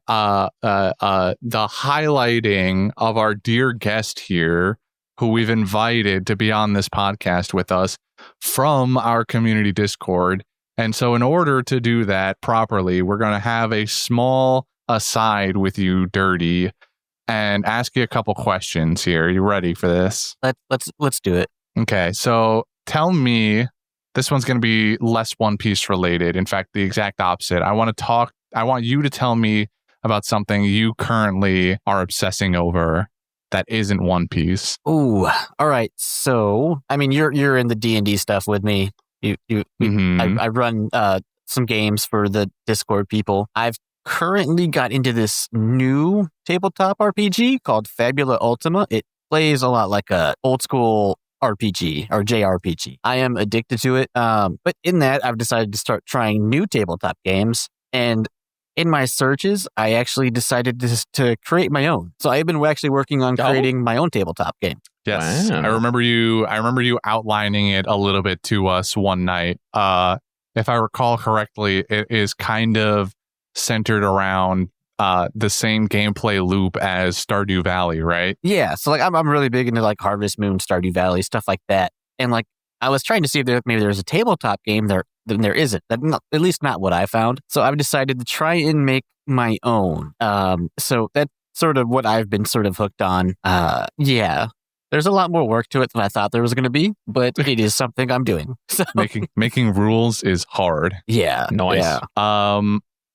highlighting of our dear guest here, who we've invited to be on this podcast with us from our community Discord. And so in order to do that properly, we're going to have a small aside with you, Derty, and ask you a couple questions here. You ready for this? Let's do it. Okay, so tell me, this one's going to be less One Piece related. In fact, the exact opposite. I want you to tell me about something you currently are obsessing over that isn't One Piece. Ooh, all right. So, I mean, you're in the D&D stuff with me. I run some games for the Discord people. I've currently got into this new tabletop RPG called Fabula Ultima. It plays a lot like a old school RPG or JRPG. I am addicted to it. But in that, I've decided to start trying new tabletop games. And in my searches, I actually decided to create my own. So I've been actually working on creating my own tabletop game. Yes, wow. I remember you outlining it a little bit to us one night. if I recall correctly, it is kind of centered around the same gameplay loop as Stardew Valley, right? Yeah, so like I'm really big into like Harvest Moon, Stardew Valley, stuff like that. And like I was trying to see if maybe there's a tabletop game there. Then there isn't. At least not what I found. So I've decided to try and make my own. So that's sort of what I've been sort of hooked on. Yeah. There's a lot more work to it than I thought there was going to be, but it is something I'm doing. So making rules is hard. yeah, Nice. Yeah.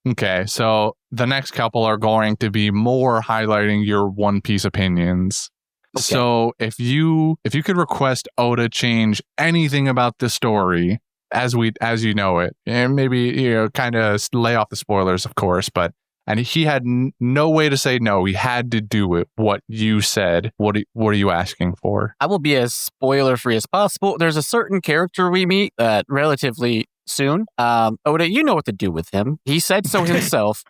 Okay, so the next couple are going to be more highlighting your One Piece opinions. Okay. So if you could request Oda change anything about the story as you know it, and maybe kind of lay off the spoilers, of course, and he had no way to say no. He had to do it. What you said. What are you asking for? I will be as spoiler free as possible. There's a certain character we meet relatively soon. Oda, you know what to do with him. He said so himself.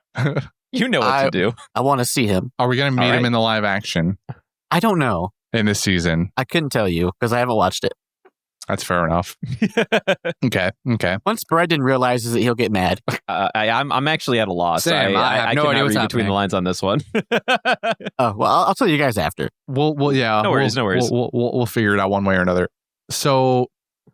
You know what to do. I want to see him. Are we going to meet him in the live action I don't know. in this season? I couldn't tell you because I haven't watched it. That's fair enough. Okay. Once Brendan realizes it, he'll get mad. I'm actually at a loss. Same. I have no cannot idea what's read between happening. the lines on this one. Oh, well, I'll tell you guys after. Yeah. No worries. We'll figure it out one way or another. So,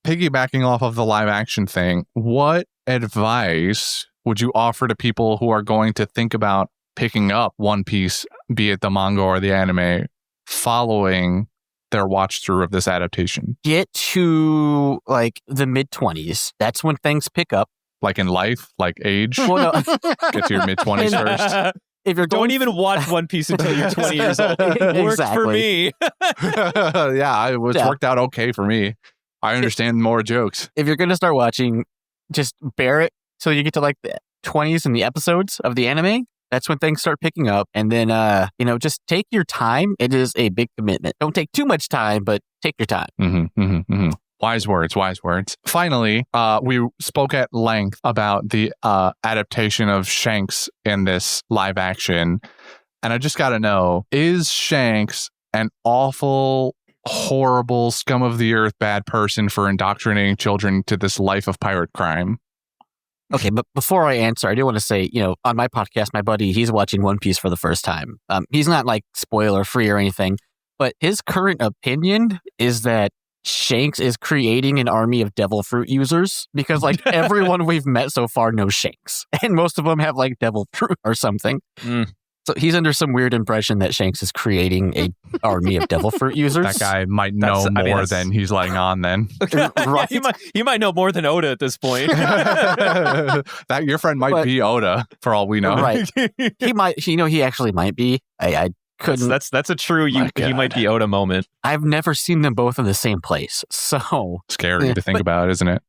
piggybacking off of the live action thing, what advice would you offer to people who are going to think about picking up One Piece, be it the manga or the anime, following their watch through of this adaptation? Get to like the mid-20s. That's when things pick up. Like in life, like age? Well, no. Get to your mid-20s first. If you're going Don't even watch One Piece until you're 20 years old. It worked for me. Yeah, it's worked out okay for me. I understand more jokes. if you're going to start watching, just bear it till you get to like the 20s in the episodes of the anime. That's when things start picking up. And then, just take your time. It is a big commitment. Don't take too much time, but take your time. Wise words. Finally, we spoke at length about the adaptation of Shanks in this live action. And I just got to know, is Shanks an awful, horrible, scum of the earth bad person for indoctrinating children to this life of pirate crime? Okay, but before I answer, I do want to say, on my podcast, my buddy, he's watching One Piece for the first time. He's not like spoiler free or anything, but his current opinion is that Shanks is creating an army of devil fruit users because like everyone we've met so far knows Shanks and most of them have like devil fruit or something. So he's under some weird impression that Shanks is creating a army of devil fruit users. That guy might know more than he's letting on then. Right? He might know more than Oda at this point. That your friend might be Oda for all we know. Right. He might, he actually might be. I couldn't. That's a true he might be Oda moment. I've never seen them both in the same place. So Scary to think about, isn't it?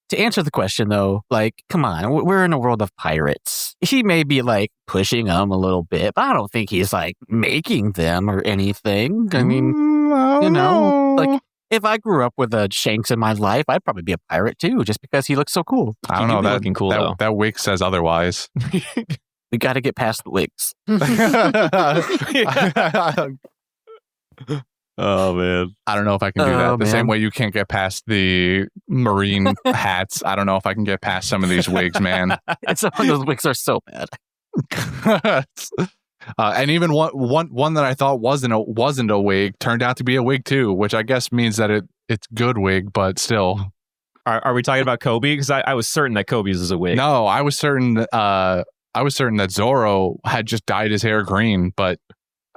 to answer the question though, like, come on, we're in a world of pirates. He may be like pushing them a little bit, but I don't think he's like making them or anything. I mean, like if I grew up with a Shanks in my life, I'd probably be a pirate too, just because he looks so cool. I don't know. That looking cool though. That wig says otherwise. We got to get past the wigs. Oh man, I don't know if I can do that. The same way you can't get past the marine hats. I don't know if I can get past some of these wigs, man. And some of those wigs are so bad. And even one that I thought wasn't a wig turned out to be a wig too, which I guess means that it's good wig, but still. Are we talking about Kobe? Because I was certain that Kobe's is a wig. No, I was certain that Zoro had just dyed his hair green, but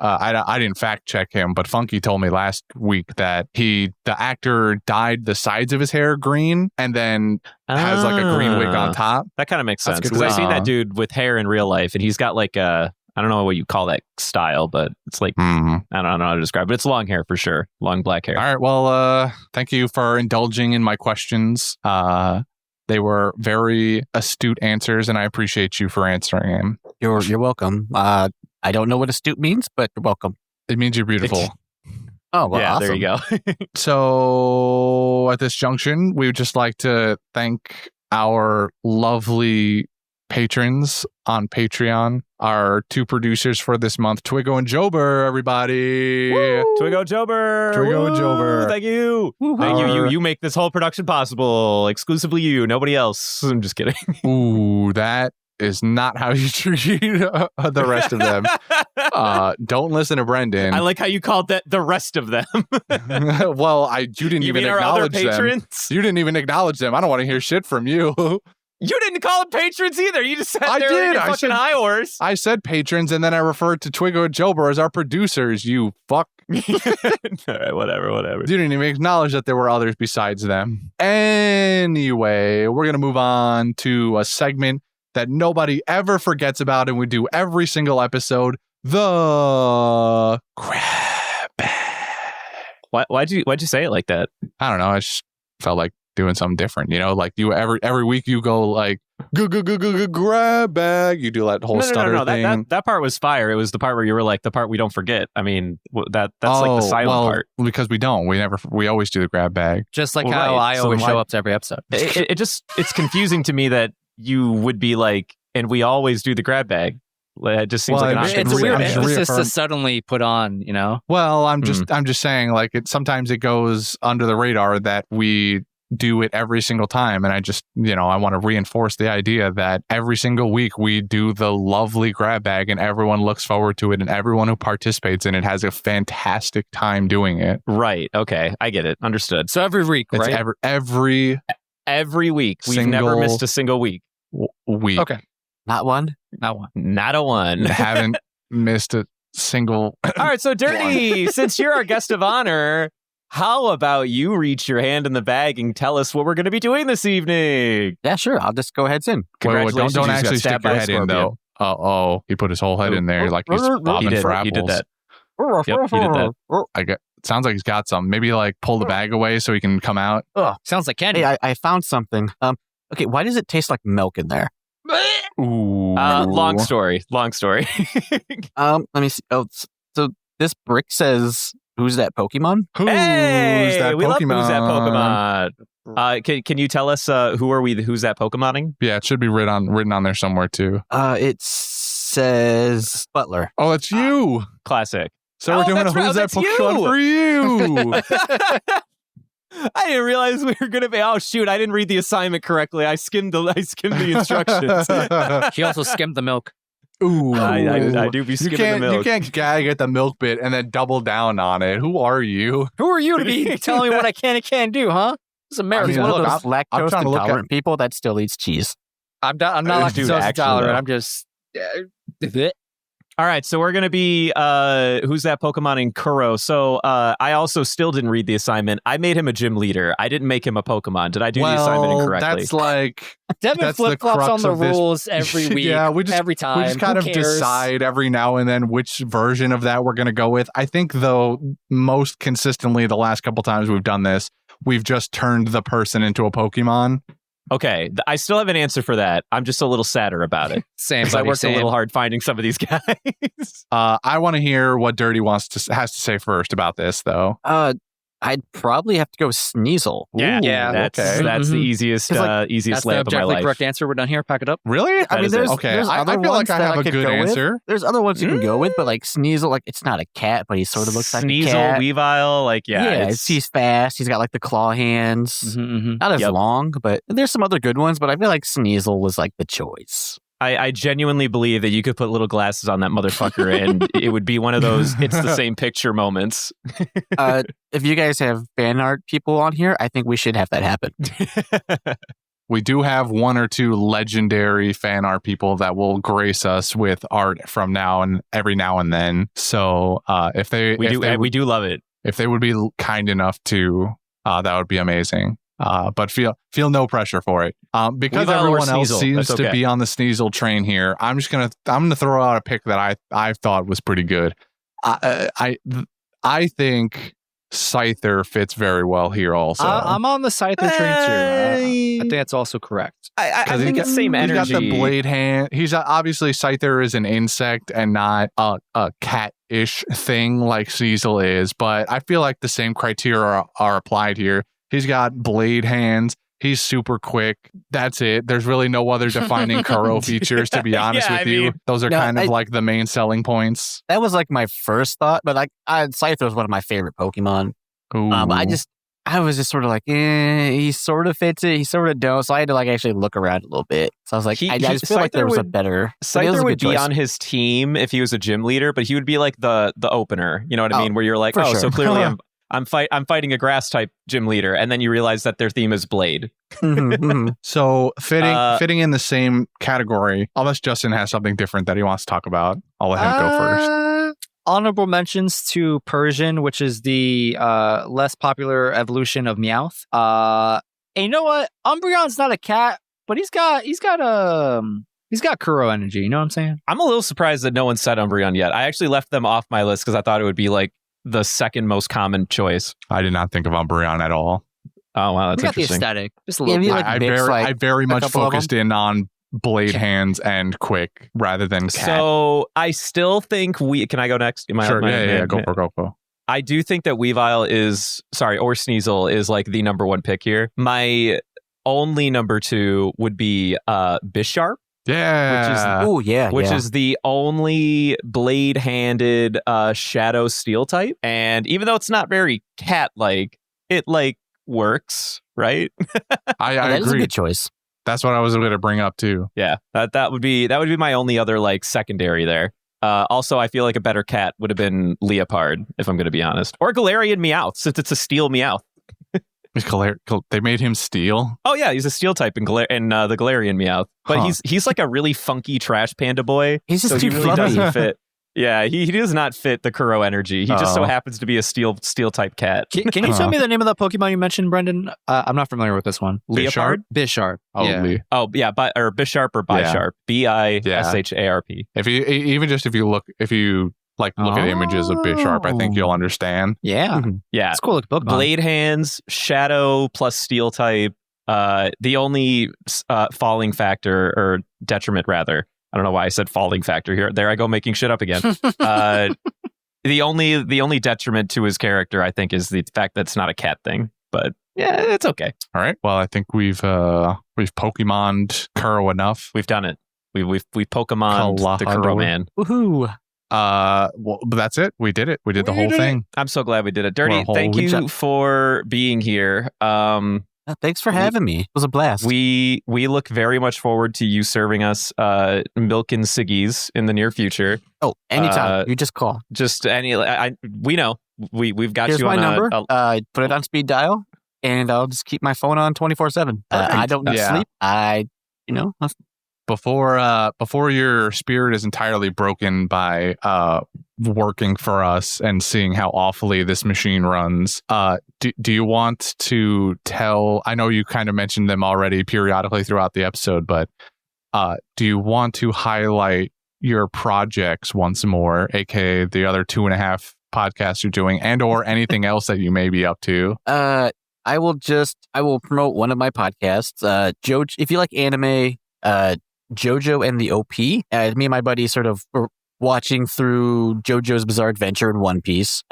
I didn't fact check him. But Funky told me last week that the actor dyed the sides of his hair green and then has like a green wig on top. That kind of makes sense That's good because I've to seen know. that dude with hair in real life, and he's got like a I don't know what you call that style, but it's like I don't know how to describe it. It's long hair for sure, long black hair. All right, well, thank you for indulging in my questions. They were very astute answers, and I appreciate you for answering them. You're welcome. I don't know what astute means, but you're welcome. It means you're beautiful. Oh, well, yeah, awesome. there you go. So at this junction, we would just like to thank our lovely patrons on Patreon, our 2 producers for this month, Twiggo and Jober, everybody. Woo! Twiggo Jober. Twiggo and Jober. Thank you. Thank you. You make this whole production possible. Exclusively you. Nobody else. I'm just kidding. Ooh, that is not how you treat the rest of them. Don't listen to Brendan. I like how you called that the rest of them. Well, you didn't even acknowledge them. You didn't even acknowledge them. I don't want to hear shit from you. You didn't call them patrons either. You just sat there did. in your fucking high horse. I said patrons, and then I referred to Twiggo and Jober as our producers, you fuck. All right, whatever. You didn't even acknowledge that there were others besides them. Anyway, we're going to move on to a segment that nobody ever forgets about, and we do every single episode, the grab bag. Why'd you say it like that? I don't know. I just felt like doing something different, like you every week you go like grab bag, you do that whole stutter thing. That part was fire. It was the part where you were like, the part we don't forget. I mean, that's like the silent part, because we always do the grab bag, just like how I always show up to every episode. It's confusing to me that you would be like, and we always do the grab bag. It just seems like an option. It's a weird emphasis to suddenly put on, Well, I'm just saying, like, sometimes it goes under the radar that we do it every single time, and I just I want to reinforce the idea that every single week we do the lovely grab bag, and everyone looks forward to it, and everyone who participates in it has a fantastic time doing it. Right. Okay, I get it. Understood. So every week, right? Every week. We've never missed a single week. Week. Okay. Not one. Not a one. Haven't missed a single. All right, so Derty, since you're our guest of honor, how about you reach your hand in the bag and tell us what we're going to be doing this evening? Yeah, sure. I'll just go ahead in. Congratulations. Don't actually stick your head in, though. Oh, he put his whole head in there like he's bobbing for apples. He did that. Yep, he did that. It sounds like he's got something. Maybe like pull the bag away so he can come out. Oh, sounds like candy. Hey, I found something. Okay, why does it taste like milk in there? Ooh. Long story. Let me see. Oh, so this brick says, "Who's that Pokemon?" Who's that we Pokemon? Love Who's that Pokemon. Can you tell us who are we? Who's that Pokemoning? Yeah, it should be written on there somewhere too. It says Butler. Oh, that's you. Classic. So we're doing a Who's That Pokemon for you. I didn't realize we were going to be. Oh shoot! I didn't read the assignment correctly. I skimmed the instructions. She also skimmed the milk. Ooh, I do be skimming the milk. You can't gag at the milk bit and then double down on it. Who are you? Who are you to be telling me what I can and can't do, huh? This is America. One of those lactose intolerant people that still eats cheese. I'm not lactose intolerant. I'm just. All right, so we're going to be Who's That Pokemon in Kuro. So I also still didn't read the assignment. I made him a gym leader. I didn't make him a Pokemon. Did I do the assignment incorrectly? That's like... Devin flip-flops on the rules every week, every time. We just kind of decide every now and then which version of that we're going to go with. I think, though, most consistently the last couple times we've done this, we've just turned the person into a Pokemon. Okay, I still have an answer for that. I'm just a little sadder about it. Same. Because I worked a little hard finding some of these guys. I want to hear what Derty has to say first about this, though. I'd probably have to go Sneasel. Yeah. That's the easiest easiest layup of my life. Correct answer. We're done here. Pack it up. Really? I mean, there's other I feel ones like I that have a good answer. There's other ones you can go with, but like Sneasel, like it's not a cat, but he sort of looks like a cat. Sneasel, Weavile, he's fast. He's got like the claw hands. Not as long, but there's some other good ones. But I feel like Sneasel was like the choice. I genuinely believe that you could put little glasses on that motherfucker and it would be one of those it's the same picture moments. If you guys have fan art people on here, I think we should have that happen. We do have one or two legendary fan art people that will grace us with art from now and every now and then. So we do love it. If they would be kind enough to, that would be amazing. But feel no pressure for it. Because everyone else seems to be on the Sneasel train here. I'm gonna throw out a pick that I thought was pretty good. I think Scyther fits very well here also. I'm on the Scyther train too. I think that's also correct. I think it's the same energy. He's got the blade hand. He's obviously Scyther is an insect and not a cat-ish thing like Sneasel is. But I feel like the same criteria are applied here. He's got blade hands. He's super quick. That's it. There's really no other defining Kuro features, to be honest with you. Those are kind of like the main selling points. That was like my first thought, but like Scyther was one of my favorite Pokemon. I was just sort of like, he sort of fits it, he sort of don't. So I had to like actually look around a little bit. So I was like, I just feel like there was a better. Scyther would be on his team if he was a gym leader, but he would be like the opener. You know what I mean? Where you're like, oh, so clearly I'm fighting a grass type gym leader, and then you realize that their theme is Blade. So fitting in the same category, unless Justin has something different that he wants to talk about, I'll let him go first. Honorable mentions to Persian, which is the less popular evolution of Meowth. And you know what? Umbreon's not a cat, but he's got Kuro energy. You know what I'm saying? I'm a little surprised that no one said Umbreon yet. I actually left them off my list because I thought it would be like the second most common choice. I did not think of Umbreon at all. Oh wow, that's interesting. The aesthetic, just a little bit. I very much focused in on blade hands and quick rather than cat. So I still think can I go next? Sure, go. I do think that Weavile or Sneasel is like the number one pick here. My only number two would be Bisharp. Yeah. Which is the only blade-handed shadow steel type. And even though it's not very cat-like, it like works, right? I that agree. Is a good choice. That's what I was going to bring up too. Yeah, that would be my only other like secondary there. Also, I feel like a better cat would have been Leopard, if I'm going to be honest, or Galarian Meowth, since it's a steel Meowth. They made him steel. Oh yeah, he's a steel type in the Galarian Meowth, but he's like a really funky trash panda boy. He's just too really doesn't fit. Yeah, he does not fit the Kuro energy. He just so happens to be a steel type cat. Can you tell me the name of that Pokemon you mentioned, Brendan? I'm not familiar with this one. Leopard? Bisharp. Oh, yeah. Or Bisharp or Bisharp. Bisharp. If you look at images of Bisharp, I think you'll understand. Yeah. Yeah. It's cool looking Pokemon. Blade hands, shadow plus steel type. The only falling factor or detriment rather. I don't know why I said falling factor here. There I go making shit up again. The only detriment to his character, I think, is the fact that it's not a cat thing. But yeah, it's okay. All right. Well, I think we've Pokemoned Kuro enough. We've done it. We've Pokemoned the Kuro man. Woohoo! Well, that's it. We did it. We did the whole thing. I'm so glad we did it. Derty, thank you for being here. Thanks for having me. It was a blast. We look very much forward to you serving us milk and ciggies in the near future. Oh, anytime. You just call. Just any. We know. We've got Here's you my on number. Put it on speed dial, and I'll just keep my phone on 24/7. I don't need sleep. Before your spirit is entirely broken by working for us and seeing how awfully this machine runs, do you want to tell, I know you kind of mentioned them already periodically throughout the episode, but do you want to highlight your projects once more, aka the other 2.5 podcasts you're doing, and or anything else that you may be up to? I will promote one of my podcasts. If you like anime, JoJo and the OP. Me and my buddy sort of were watching through JoJo's Bizarre Adventure in One Piece.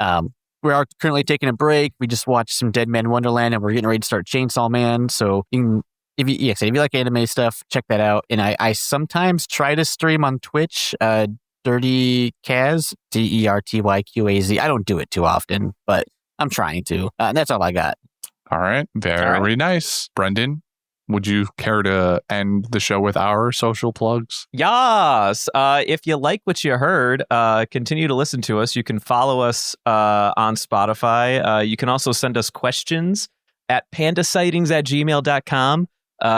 We are currently taking a break. We just watched some Dead Man Wonderland, and we're getting ready to start Chainsaw Man. So if you like anime stuff, check that out. And I sometimes try to stream on Twitch. Derty Kaz, DERTYQAZ. I don't do it too often, but I'm trying to. And that's all I got. All right. Very nice. Brendan, would you care to end the show with our social plugs? Yes. If you like what you heard, continue to listen to us. You can follow us on Spotify. You can also send us questions at pandasightings@gmail.com.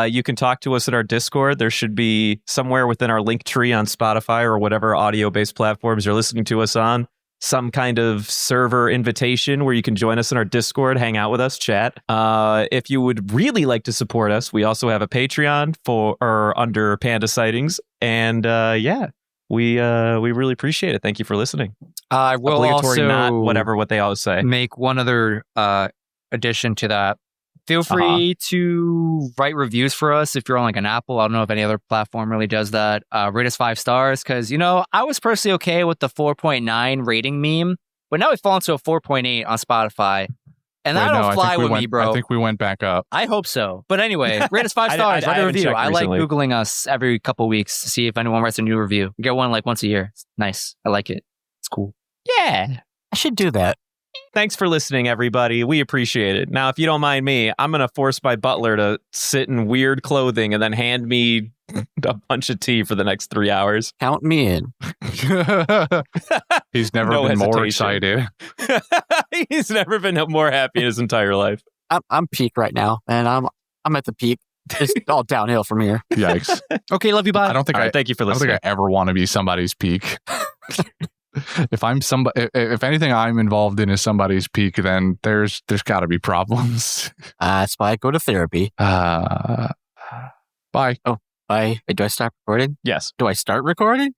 You can talk to us at our Discord. There should be somewhere within our link tree on Spotify or whatever audio-based platforms you're listening to us on, some kind of server invitation where you can join us in our Discord, hang out with us, chat. If you would really like to support us, we also have a Patreon under Panda Sightings. And we really appreciate it. Thank you for listening. I will obligatory, also not whatever what they always say. Make one other addition to that. Feel free to write reviews for us if you're on like an Apple. I don't know if any other platform really does that. Rate us 5 stars because, I was personally okay with the 4.9 rating meme, but now we've fallen to a 4.8 on Spotify. And Wait, that'll no, I fly think we with went, me, bro. I think we went back up. I hope so. But anyway, rate us 5 stars, write a haven't review. checked I like recently. Googling us every couple weeks to see if anyone writes a new review. We get one like once a year. It's nice. I like it. It's cool. Yeah. I should do that. Thanks for listening, everybody. We appreciate it. Now, if you don't mind me, I'm going to force my butler to sit in weird clothing and then hand me a bunch of tea for the next 3 hours. Count me in. He's never No been more hesitation. excited. He's never been more happy in his entire life. I'm peak right now, and I'm at the peak. It's all downhill from here. Yikes. Okay, love you. Bye. I don't think All right, thank you for I don't listening. think I ever want to be somebody's peak. If I'm somebody, if anything I'm involved in is somebody's peak, then there's got to be problems. That's why I go to therapy. Bye. Bye. Do I stop recording? Yes. Do I start recording?